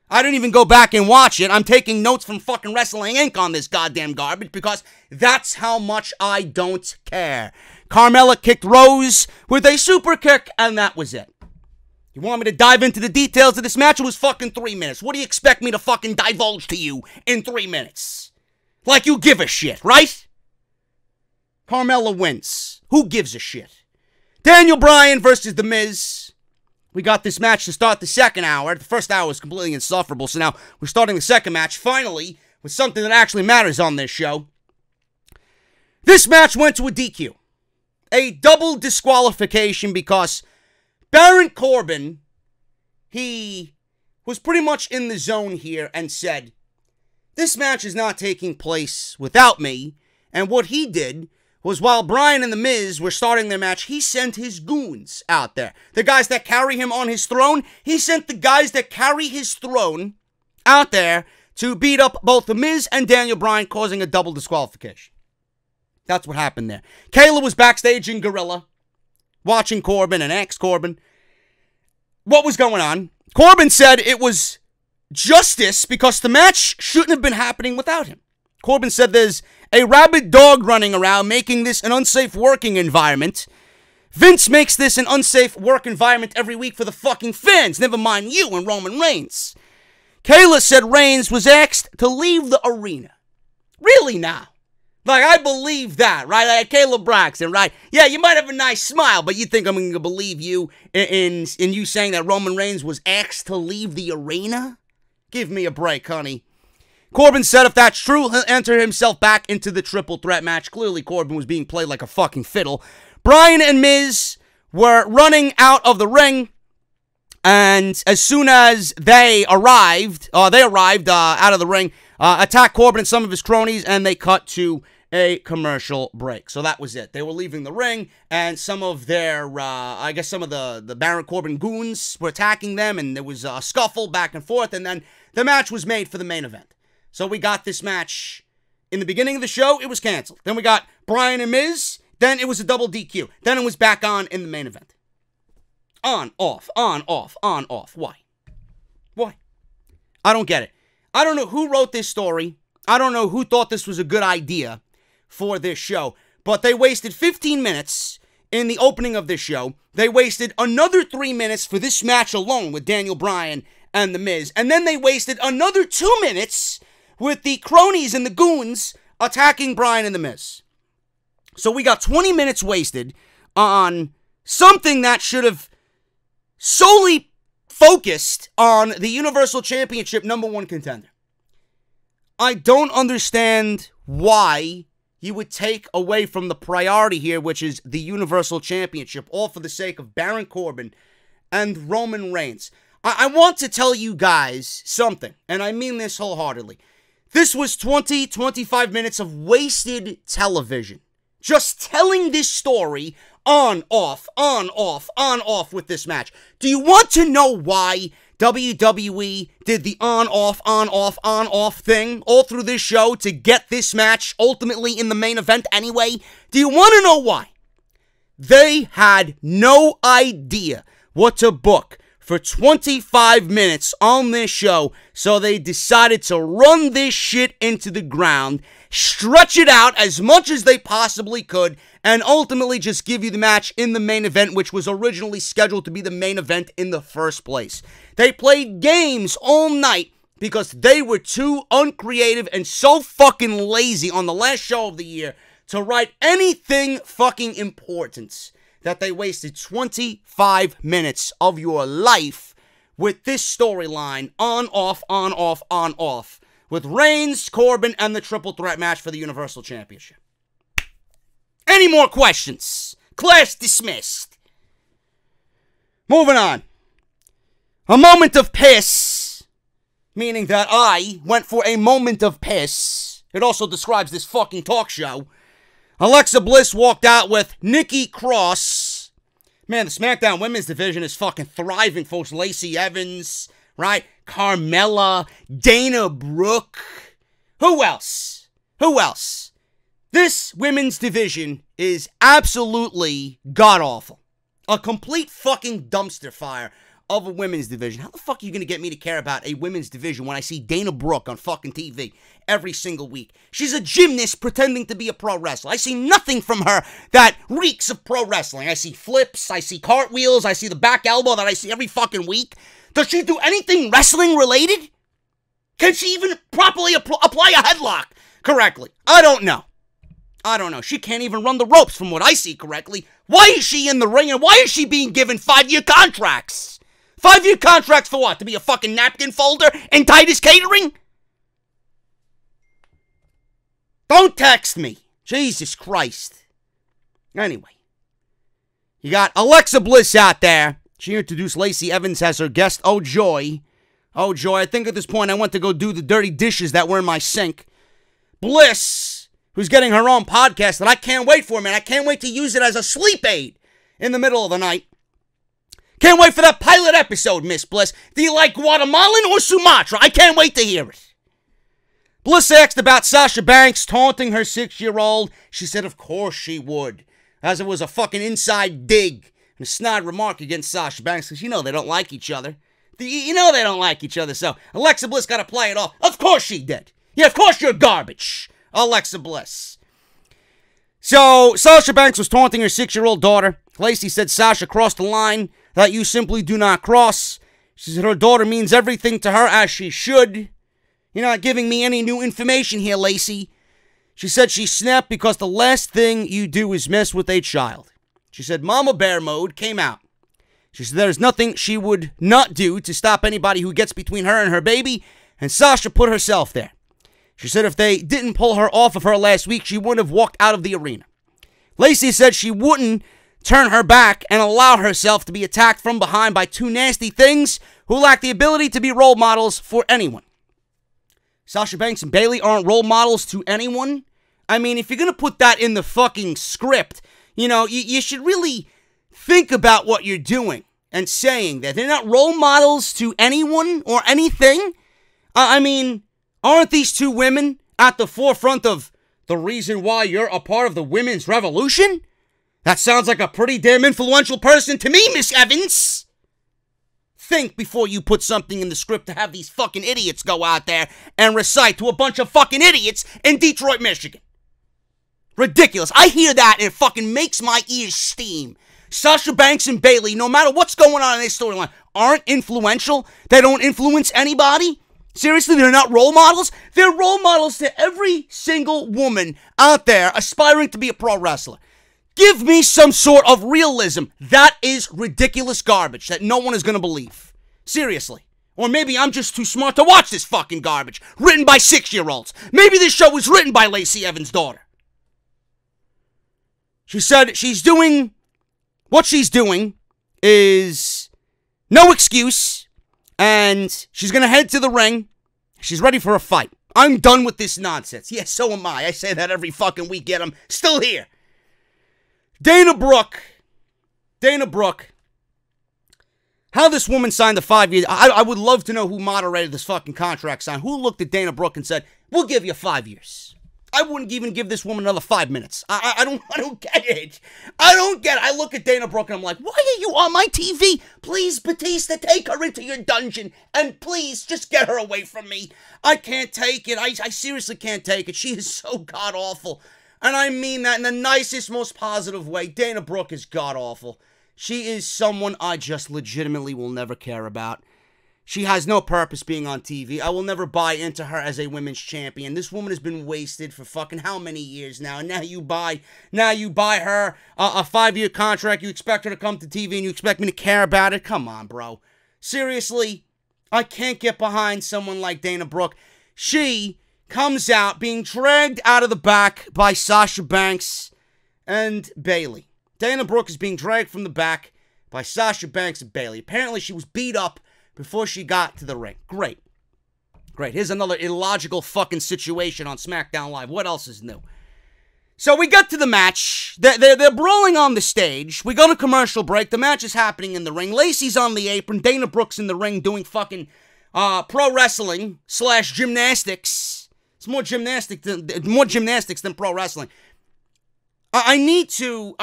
I didn't even go back and watch it. I'm taking notes from fucking Wrestling Inc. on this goddamn garbage because that's how much I don't care. Carmella kicked Rose with a super kick, and that was it. You want me to dive into the details of this match? It was fucking 3 minutes. What do you expect me to fucking divulge to you in 3 minutes? Like you give a shit, right? Carmella wins. Who gives a shit? Daniel Bryan versus The Miz. We got this match to start the second hour. The first hour was completely insufferable, so now we're starting the second match, finally, with something that actually matters on this show. This match went to a DQ. A double disqualification because Baron Corbin, he was pretty much in the zone here and said, this match is not taking place without me, and what he did was while Bryan and The Miz were starting their match, he sent his goons out there. The guys that carry him on his throne, he sent the guys that carry his throne out there to beat up both The Miz and Daniel Bryan, causing a double disqualification. That's what happened there. Kayla was backstage in Gorilla, watching Corbin and ex-Corbin. What was going on? Corbin said it was justice because the match shouldn't have been happening without him. Corbin said there's a rabid dog running around making this an unsafe working environment. Vince makes this an unsafe work environment every week for the fucking fans, never mind you and Roman Reigns. Kayla said Reigns was asked to leave the arena. Really now? Like, I believe that, right? Like Kayla Braxton, right? Yeah, you might have a nice smile, but you think I'm going to believe you in you saying that Roman Reigns was asked to leave the arena? Give me a break, honey. Corbin said if that's true, he'll enter himself back into the triple threat match. Clearly, Corbin was being played like a fucking fiddle. Bryan and Miz were running out of the ring, and as soon as they arrived out of the ring, attacked Corbin and some of his cronies, and they cut to a commercial break. So that was it. They were leaving the ring, and some of their, some of the Baron Corbin goons were attacking them, and there was a scuffle back and forth, and then the match was made for the main event. So we got this match. In the beginning of the show, it was canceled. Then we got Bryan and Miz. Then it was a double DQ. Then it was back on in the main event. On, off, on, off, on, off. Why? Why? I don't get it. I don't know who wrote this story. I don't know who thought this was a good idea for this show. But they wasted 15 minutes in the opening of this show. They wasted another 3 minutes for this match alone with Daniel Bryan and The Miz. And then they wasted another 2 minutes with the cronies and the goons attacking Bryan and The Miz. So we got 20 minutes wasted on something that should have solely focused on the Universal Championship #1 contender. I don't understand why you would take away from the priority here, which is the Universal Championship, all for the sake of Baron Corbin and Roman Reigns. I want to tell you guys something, and I mean this wholeheartedly. This was 25 minutes of wasted television. Just telling this story on, off, on, off, on, off with this match. Do you want to know why WWE did the on, off thing all through this show to get this match ultimately in the main event anyway? Do you want to know why? They had no idea what to book for 25 minutes on this show, so they decided to run this shit into the ground, stretch it out as much as they possibly could, and ultimately just give you the match in the main event, which was originally scheduled to be the main event in the first place. They played games all night because they were too uncreative and so fucking lazy on the last show of the year to write anything fucking important, that they wasted 25 minutes of your life with this storyline on, off, with Reigns, Corbin, and the triple threat match for the Universal Championship. Any more questions? Class dismissed. Moving on. A moment of piss, meaning that I went for a moment of piss. It also describes this fucking talk show. Alexa Bliss walked out with Nikki Cross. Man, the SmackDown Women's Division is fucking thriving, folks. Lacey Evans, right? Carmella, Dana Brooke. Who else? This women's division is absolutely god-awful. A complete fucking dumpster fire of a women's division. How the fuck are you going to get me to care about a women's division when I see Dana Brooke on fucking TV every single week? She's a gymnast pretending to be a pro wrestler. I see nothing from her that reeks of pro wrestling. I see flips, I see cartwheels, I see the back elbow that I see every fucking week. Does she do anything wrestling related? Can she even properly apply a headlock correctly? I don't know. She can't even run the ropes from what I see correctly. Why is she in the ring and why is she being given 5-year contracts? 5-year contracts for what? To be a fucking napkin folder in Titus Catering? Don't text me. Jesus Christ. Anyway. You got Alexa Bliss out there. She introduced Lacey Evans as her guest. Oh, joy. Oh, joy. I think at this point I went to go do the dirty dishes that were in my sink. Bliss, who's getting her own podcast that I can't wait for, man. I can't wait to use it as a sleep aid in the middle of the night. Can't wait for that pilot episode, Miss Bliss. Do you like Guatemalan or Sumatra? I can't wait to hear it. Bliss asked about Sasha Banks taunting her 6-year-old. She said of course she would, as it was a fucking inside dig and a snide remark against Sasha Banks, because you know they don't like each other. You know they don't like each other, so Alexa Bliss got to play it off. Of course she did. Yeah, of course you're garbage, Alexa Bliss. So Sasha Banks was taunting her 6-year-old daughter. Lacey said Sasha crossed the line that you simply do not cross. She said her daughter means everything to her, as she should. You're not giving me any new information here, Lacey. She said she snapped because the last thing you do is mess with a child. She said Mama Bear mode came out. She said there's nothing she would not do to stop anybody who gets between her and her baby, and Sasha put herself there. She said if they didn't pull her off of her last week, she wouldn't have walked out of the arena. Lacey said she wouldn't turn her back and allow herself to be attacked from behind by two nasty things who lack the ability to be role models for anyone. Sasha Banks and Bayley aren't role models to anyone. I mean, if you're going to put that in the fucking script, you know, you should really think about what you're doing and saying that they're not role models to anyone or anything. I mean, aren't these two women at the forefront of the reason why you're a part of the women's revolution? That sounds like a pretty damn influential person to me, Miss Evans. Think before you put something in the script to have these fucking idiots go out there and recite to a bunch of fucking idiots in Detroit, Michigan. Ridiculous. I hear that and it fucking makes my ears steam. Sasha Banks and Bayley, no matter what's going on in this storyline, aren't influential. They don't influence anybody. Seriously, they're not role models? They're role models to every single woman out there aspiring to be a pro wrestler. Give me some sort of realism. That is ridiculous garbage that no one is going to believe. Seriously. Or maybe I'm just too smart to watch this fucking garbage. Written by 6-year-olds. Maybe this show was written by Lacey Evans' daughter. She said what she's doing is no excuse. And she's going to head to the ring. She's ready for a fight. I'm done with this nonsense. Yes, so am I. I say that every fucking week, yet I'm still here. Dana Brooke. How this woman signed the 5-year... I would love to know who moderated this fucking contract sign. Who looked at Dana Brooke and said, we'll give you 5 years. I wouldn't even give this woman another 5 minutes. I don't get it. I look at Dana Brooke and I'm like, why are you on my TV? Please, Batista, take her into your dungeon. And please, just get her away from me. I can't take it. I seriously can't take it. She is so god-awful. And I mean that in the nicest, most positive way. Dana Brooke is god-awful. She is someone I just legitimately will never care about. She has no purpose being on TV. I will never buy into her as a women's champion. This woman has been wasted for fucking how many years now? And now you buy her a 5-year contract. You expect her to come to TV and you expect me to care about it? Come on, bro. Seriously? I can't get behind someone like Dana Brooke. She comes out being dragged out of the back by Sasha Banks and Bayley. Dana Brooke is being dragged from the back by Sasha Banks and Bayley. Apparently she was beat up before she got to the ring. Great. Here's another illogical fucking situation on SmackDown Live. What else is new? So we get to the match. They're brawling on the stage. We go to commercial break. The match is happening in the ring. Lacey's on the apron. Dana Brooke's in the ring doing fucking pro wrestling / gymnastics. It's more gymnastics than pro wrestling. I need to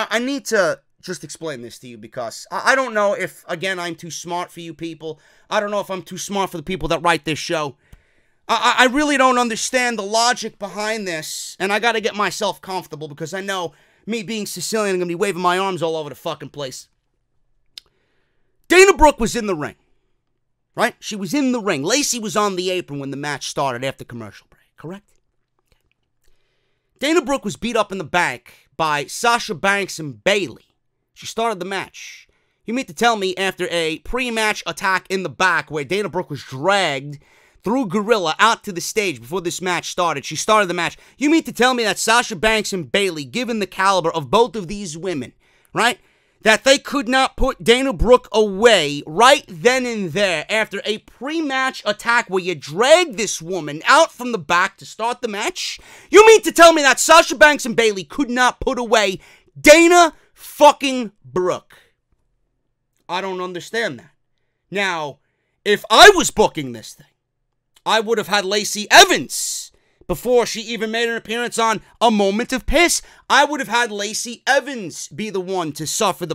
just explain this to you because I don't know if, again, I'm too smart for you people. I don't know if I'm too smart for the people that write this show. I really don't understand the logic behind this, and I got to get myself comfortable because I know, me being Sicilian, I'm going to be waving my arms all over the fucking place. Dana Brooke was in the ring, right? She was in the ring. Lacey was on the apron when the match started after commercial break, correct? Dana Brooke was beat up in the back by Sasha Banks and Bayley. She started the match. You mean to tell me after a pre-match attack in the back where Dana Brooke was dragged through Gorilla out to the stage before this match started, she started the match. You mean to tell me that Sasha Banks and Bayley, given the caliber of both of these women, right, that they could not put Dana Brooke away right then and there after a pre-match attack where you dragged this woman out from the back to start the match? You mean to tell me that Sasha Banks and Bayley could not put away Dana fucking Brooke? I don't understand that. Now, if I was booking this thing, I would have had Lacey Evans before she even made an appearance on A Moment of Piss. I would have had Lacey Evans be the one to suffer the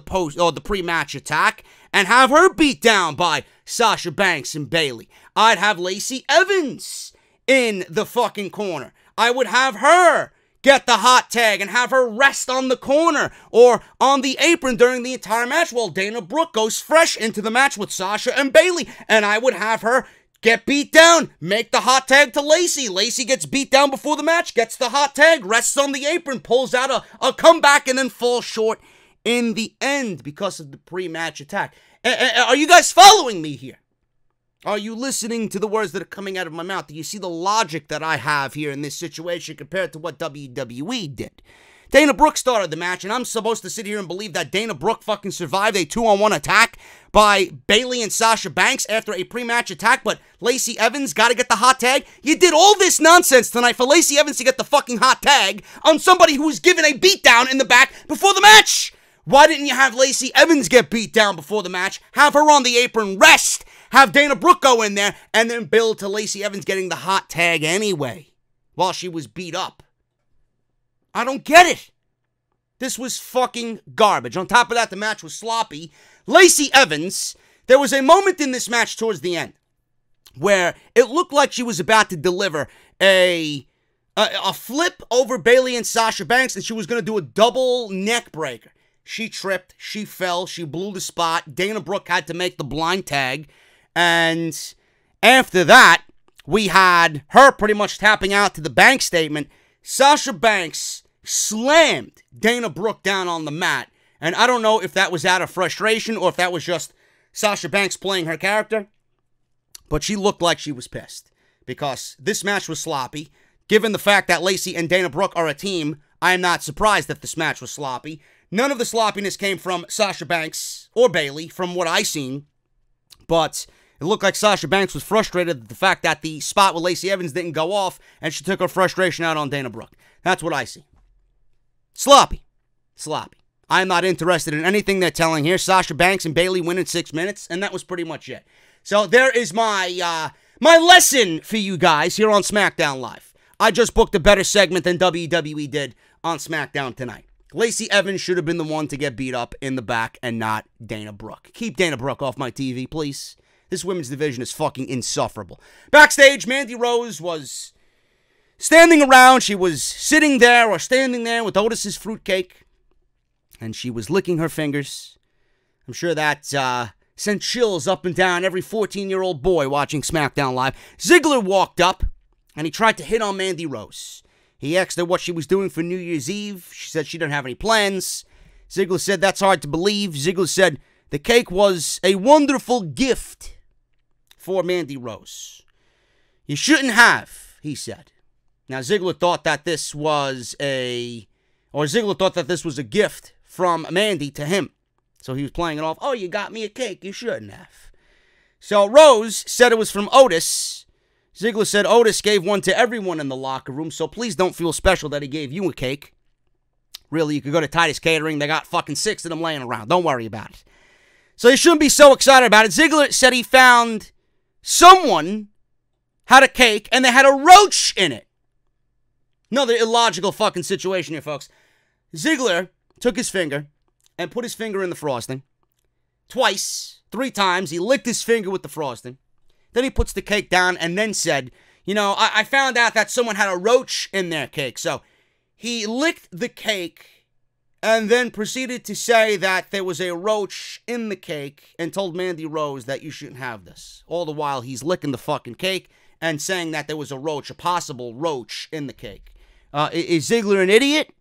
pre-match attack and have her beat down by Sasha Banks and Bayley. I'd have Lacey Evans in the fucking corner. I would have her get the hot tag and have her rest on the corner or on the apron during the entire match while Dana Brooke goes fresh into the match with Sasha and Bayley. And I would have her get beat down, make the hot tag to Lacey. Lacey gets beat down before the match, gets the hot tag, rests on the apron, pulls out a comeback, and then falls short in the end because of the pre-match attack. Are you guys following me here? Are you listening to the words that are coming out of my mouth? Do you see the logic that I have here in this situation compared to what WWE did? Dana Brooke started the match, and I'm supposed to sit here and believe that Dana Brooke fucking survived a 2-on-1 attack by Bayley and Sasha Banks after a pre-match attack, but Lacey Evans got to get the hot tag? You did all this nonsense tonight for Lacey Evans to get the fucking hot tag on somebody who was given a beatdown in the back before the match. Why didn't you have Lacey Evans get beat down before the match, have her on the apron, rest, have Dana Brooke go in there, and then build to Lacey Evans getting the hot tag anyway while she was beat up? I don't get it. This was fucking garbage. On top of that, the match was sloppy. Lacey Evans, there was a moment in this match towards the end where it looked like she was about to deliver a flip over Bayley and Sasha Banks, and she was going to do a double neck breaker. She tripped, she fell, she blew the spot. Dana Brooke had to make the blind tag, and after that, we had her pretty much tapping out to the bank statement. Sasha Banks slammed Dana Brooke down on the mat, and I don't know if that was out of frustration or if that was just Sasha Banks playing her character, but she looked like she was pissed because this match was sloppy. Given the fact that Lacey and Dana Brooke are a team, I am not surprised that this match was sloppy. None of the sloppiness came from Sasha Banks or Bayley, from what I seen, but it looked like Sasha Banks was frustrated at the fact that the spot with Lacey Evans didn't go off, and she took her frustration out on Dana Brooke. That's what I see. Sloppy. Sloppy. I'm not interested in anything they're telling here. Sasha Banks and Bayley win in 6 minutes, and that was pretty much it. So there is my lesson for you guys here on SmackDown Live. I just booked a better segment than WWE did on SmackDown tonight. Lacey Evans should have been the one to get beat up in the back and not Dana Brooke. Keep Dana Brooke off my TV, please. This women's division is fucking insufferable. Backstage, Mandy Rose was standing around. She was sitting there or standing there with Otis's fruitcake, and she was licking her fingers. I'm sure that sent chills up and down every 14-year-old boy watching SmackDown Live. Ziggler walked up, and he tried to hit on Mandy Rose. He asked her what she was doing for New Year's Eve. She said she didn't have any plans. Ziggler said, that's hard to believe. Ziggler said, the cake was a wonderful gift for Mandy Rose. You shouldn't have, he said. Now, Ziggler thought that this was a gift from Mandy to him. So he was playing it off, oh, you got me a cake, you shouldn't have. So Rose said it was from Otis. Ziggler said Otis gave one to everyone in the locker room, so please don't feel special that he gave you a cake. Really, you could go to Titus Catering. They got fucking 6 of them laying around. Don't worry about it. So you shouldn't be so excited about it. Ziggler said he found someone had a cake and they had a roach in it. Another illogical fucking situation here, folks. Ziggler took his finger and put his finger in the frosting. Twice, 3 times, he licked his finger with the frosting. Then he puts the cake down and then said, you know, I found out that someone had a roach in their cake. So he licked the cake and then proceeded to say that there was a roach in the cake and told Mandy Rose that you shouldn't have this. All the while he's licking the fucking cake and saying that there was a roach, a possible roach in the cake. Is Ziggler an idiot?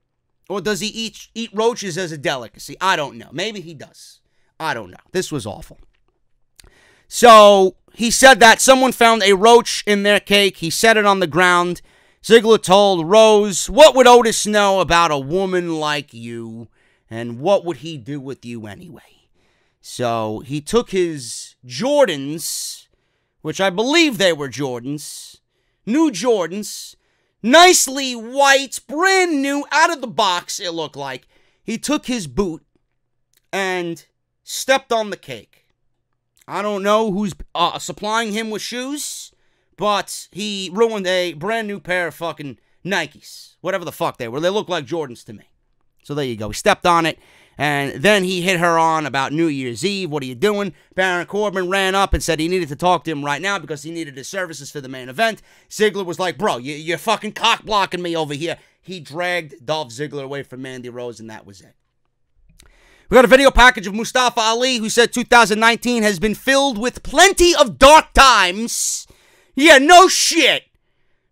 Or does he eat roaches as a delicacy? I don't know. Maybe he does. I don't know. This was awful. So he said that someone found a roach in their cake. He set it on the ground. Ziggler told Rose, what would Otis know about a woman like you? And what would he do with you anyway? So he took his Jordans, which I believe they were Jordans, new Jordans, nicely white, brand new, out of the box, it looked like. He took his boot and stepped on the cake. I don't know who's supplying him with shoes, but he ruined a brand new pair of fucking Nikes. Whatever the fuck they were. They look like Jordans to me. So there you go. He stepped on it, and then he hit her on about New Year's Eve. What are you doing? Baron Corbin ran up and said he needed to talk to him right now because he needed his services for the main event. Ziggler was like, bro, you're fucking cock blocking me over here. He dragged Dolph Ziggler away from Mandy Rose, and that was it. We got a video package of Mustafa Ali, who said 2019 has been filled with plenty of dark times. Yeah, no shit.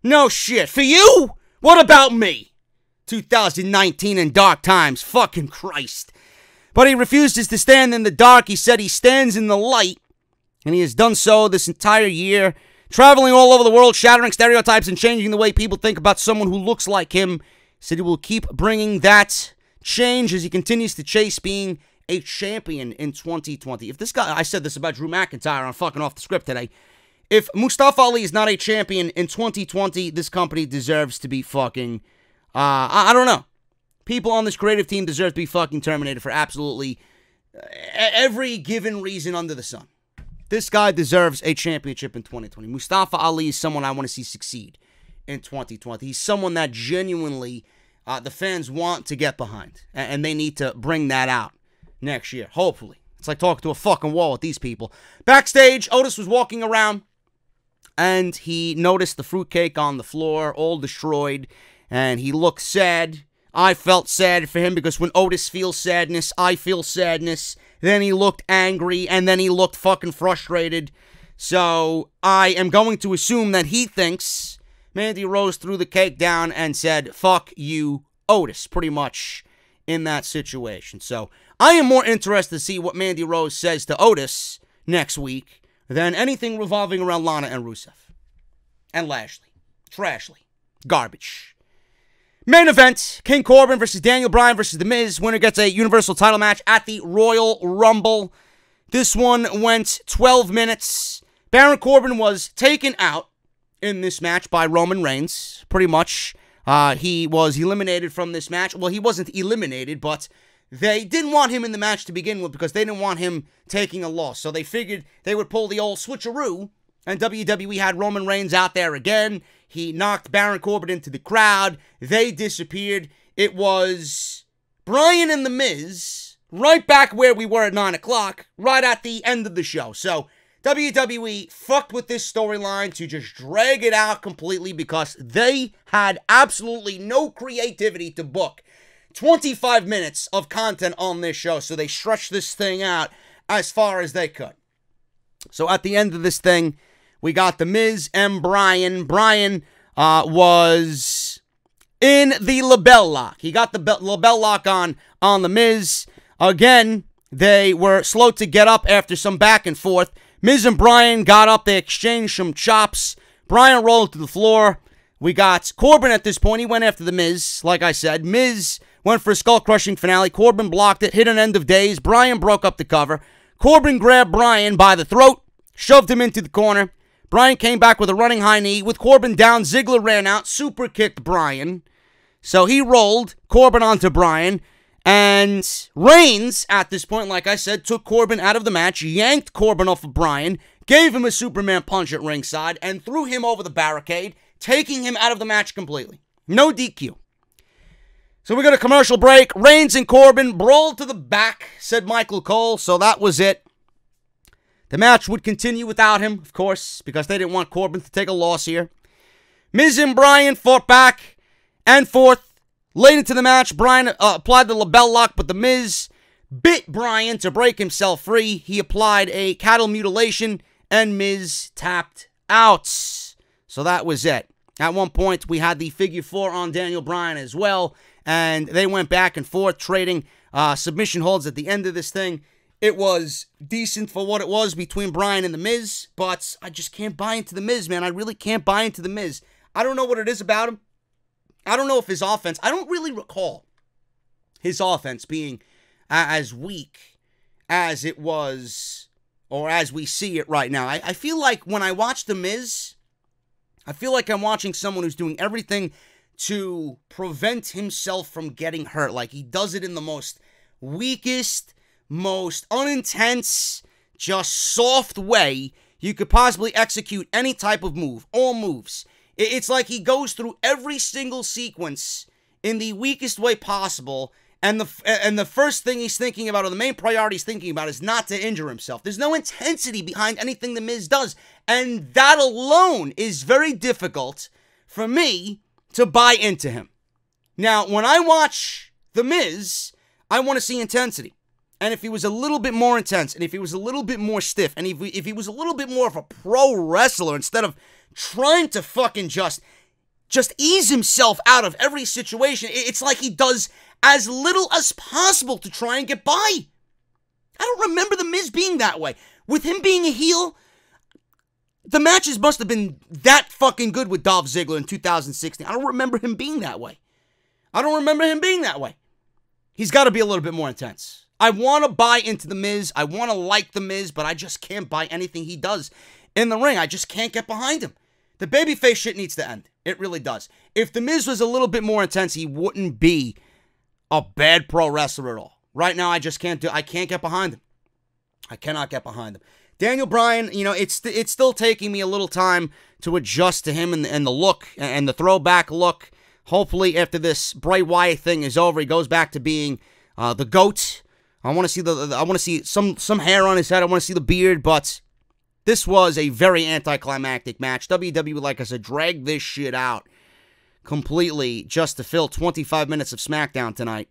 No shit. For you? What about me? 2019 and dark times. Fucking Christ. But he refuses to stand in the dark. He said he stands in the light. And he has done so this entire year. Traveling all over the world, shattering stereotypes and changing the way people think about someone who looks like him. He said he will keep bringing that change as he continues to chase being a champion in 2020. If this guy, I said this about Drew McIntyre on fucking Off the Script today. If Mustafa Ali is not a champion in 2020, this company deserves to be fucking, I don't know. People on this creative team deserve to be fucking terminated for absolutely every given reason under the sun. This guy deserves a championship in 2020. Mustafa Ali is someone I want to see succeed in 2020. He's someone that genuinely the fans want to get behind, and they need to bring that out next year, hopefully. It's like talking to a fucking wall with these people. Backstage, Otis was walking around, and he noticed the fruitcake on the floor, all destroyed, and he looked sad. I felt sad for him because when Otis feels sadness, I feel sadness. Then he looked angry, and then he looked fucking frustrated. So I am going to assume that he thinks Mandy Rose threw the cake down and said, fuck you, Otis, pretty much in that situation. So I am more interested to see what Mandy Rose says to Otis next week than anything revolving around Lana and Rusev. And Lashley. Trashly. Garbage. Main event, King Corbin versus Daniel Bryan versus The Miz. Winner gets a Universal title match at the Royal Rumble. This one went 12 minutes. Baron Corbin was taken out in this match by Roman Reigns, pretty much. He was eliminated from this match. Well, he wasn't eliminated, but they didn't want him in the match to begin with because they didn't want him taking a loss. So they figured they would pull the old switcheroo, and WWE had Roman Reigns out there again. He knocked Baron Corbin into the crowd. They disappeared. It was Bryan and The Miz, right back where we were at 9 o'clock, right at the end of the show. So WWE fucked with this storyline to just drag it out completely because they had absolutely no creativity to book 25 minutes of content on this show. So they stretched this thing out as far as they could. So at the end of this thing, we got The Miz and Bryan. Bryan was in the LeBell Lock. He got the LeBell Lock on The Miz. Again, they were slow to get up after some back and forth. Miz and Bryan got up. They exchanged some chops. Bryan rolled to the floor. We got Corbin at this point. He went after The Miz, like I said. Miz went for a skull-crushing finale. Corbin blocked it, hit an end of days. Bryan broke up the cover. Corbin grabbed Bryan by the throat, shoved him into the corner. Bryan came back with a running high knee. With Corbin down, Ziggler ran out, super kicked Bryan. So he rolled Corbin onto Bryan. And Reigns, at this point, like I said, took Corbin out of the match, yanked Corbin off of Bryan, gave him a Superman punch at ringside, and threw him over the barricade, taking him out of the match completely. No DQ. So we got a commercial break. Reigns and Corbin brawled to the back, said Michael Cole, so that was it. The match would continue without him, of course, because they didn't want Corbin to take a loss here. Miz and Bryan fought back and forth. Late into the match, Bryan applied the label lock, but the Miz bit Bryan to break himself free. He applied a cattle mutilation, and Miz tapped out. So that was it. At one point, we had the figure 4 on Daniel Bryan as well, and they went back and forth, trading submission holds at the end of this thing. It was decent for what it was between Bryan and The Miz, but I just can't buy into The Miz, man. I really can't buy into The Miz. I don't know what it is about him. I don't know if his offense, I don't really recall his offense being as weak as it was, or as we see it right now. I feel like when I watch The Miz, I feel like I'm watching someone who's doing everything to prevent himself from getting hurt. Like he does it in the most weakest, most unintense, just soft way you could possibly execute any type of move. All moves. It's like he goes through every single sequence in the weakest way possible, and the first thing he's thinking about, or the main priority he's thinking about, is not to injure himself. There's no intensity behind anything The Miz does, and that alone is very difficult for me to buy into him. Now, when I watch The Miz, I want to see intensity. And if he was a little bit more intense, and if he was a little bit more stiff, and if he was a little bit more of a pro wrestler, instead of trying to fucking just ease himself out of every situation, it's like he does as little as possible to try and get by. I don't remember The Miz being that way. With him being a heel, the matches must have been that fucking good with Dolph Ziggler in 2016. I don't remember him being that way. He's got to be a little bit more intense. I want to buy into The Miz. I want to like The Miz, but I just can't buy anything he does in the ring. I just can't get behind him. The babyface shit needs to end. It really does. If The Miz was a little bit more intense, he wouldn't be a bad pro wrestler at all. Right now, I can't get behind him. I cannot get behind him. Daniel Bryan, you know, it's still taking me a little time to adjust to him and the look and the throwback look. Hopefully, after this Bray Wyatt thing is over, he goes back to being the GOAT. I want to see some hair on his head. I want to see the beard, but this was a very anticlimactic match. WWE, like I said, dragged this shit out completely just to fill 25 minutes of SmackDown tonight.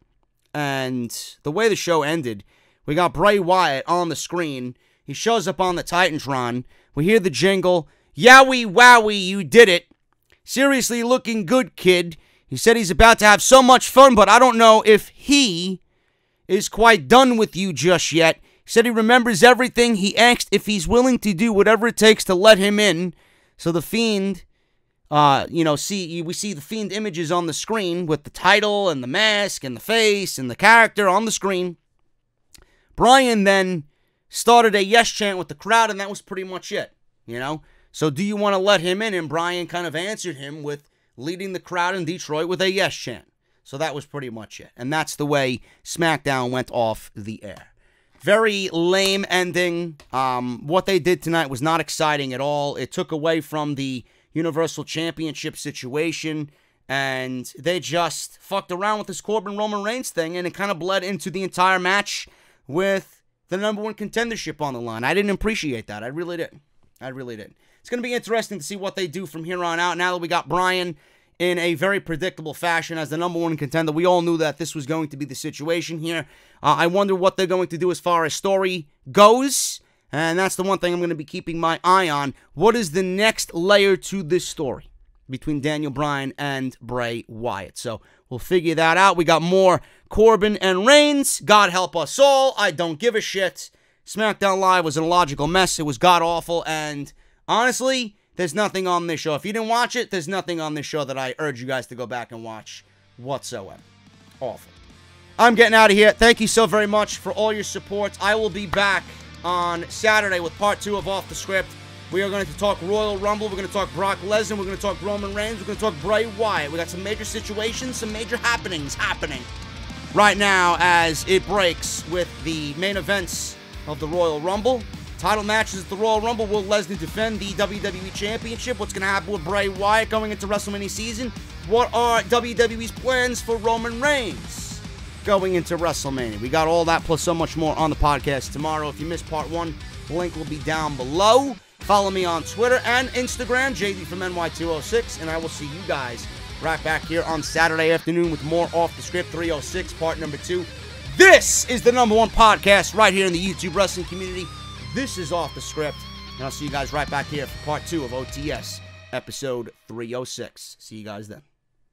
And the way the show ended, we got Bray Wyatt on the screen. He shows up on the Titantron. We hear the jingle. Yowie, wowie, you did it. Seriously looking good, kid. He said he's about to have so much fun, but I don't know if he is quite done with you just yet. He said he remembers everything. He asked if he's willing to do whatever it takes to let him in. So the Fiend, we see the Fiend images on the screen with the title and the mask and the face and the character on the screen. Bryan then started a yes chant with the crowd, and that was pretty much it, you know? So do you want to let him in? And Bryan kind of answered him with leading the crowd in Detroit with a yes chant. So that was pretty much it. And that's the way SmackDown went off the air. Very lame ending. What they did tonight was not exciting at all. It took away from the Universal Championship situation, and they just fucked around with this Corbin-Roman Reigns thing, and it kind of bled into the entire match with the #1 contendership on the line. I didn't appreciate that. I really didn't. It's going to be interesting to see what they do from here on out. Now that we got Bryan in a very predictable fashion as the #1 contender, we all knew that this was going to be the situation here. I wonder what they're going to do as far as story goes, and that's the one thing I'm going to be keeping my eye on. What is the next layer to this story between Daniel Bryan and Bray Wyatt? So we'll figure that out. We got more Corbin and Reigns. God help us all. I don't give a shit. SmackDown Live was an illogical mess. It was god-awful, and honestly, there's nothing on this show. If you didn't watch it, there's nothing on this show that I urge you guys to go back and watch whatsoever. Awful. I'm getting out of here. Thank you so very much for all your support. I will be back on Saturday with part 2 of Off the Script. We are going to talk Royal Rumble. We're going to talk Brock Lesnar. We're going to talk Roman Reigns. We're going to talk Bray Wyatt. We got some major situations, some major happenings happening right now as it breaks with the main events of the Royal Rumble. Title matches at the Royal Rumble. Will Lesnar defend the WWE Championship? What's going to happen with Bray Wyatt going into WrestleMania season? What are WWE's plans for Roman Reigns going into WrestleMania? We got all that plus so much more on the podcast tomorrow. If you missed part 1, the link will be down below. Follow me on Twitter and Instagram, JD from NY206, and I will see you guys right back here on Saturday afternoon with more Off the Script 306, part number 2. This is the #1 podcast right here in the YouTube wrestling community. This is Off the Script, and I'll see you guys right back here for part 2 of OTS, episode 306. See you guys then.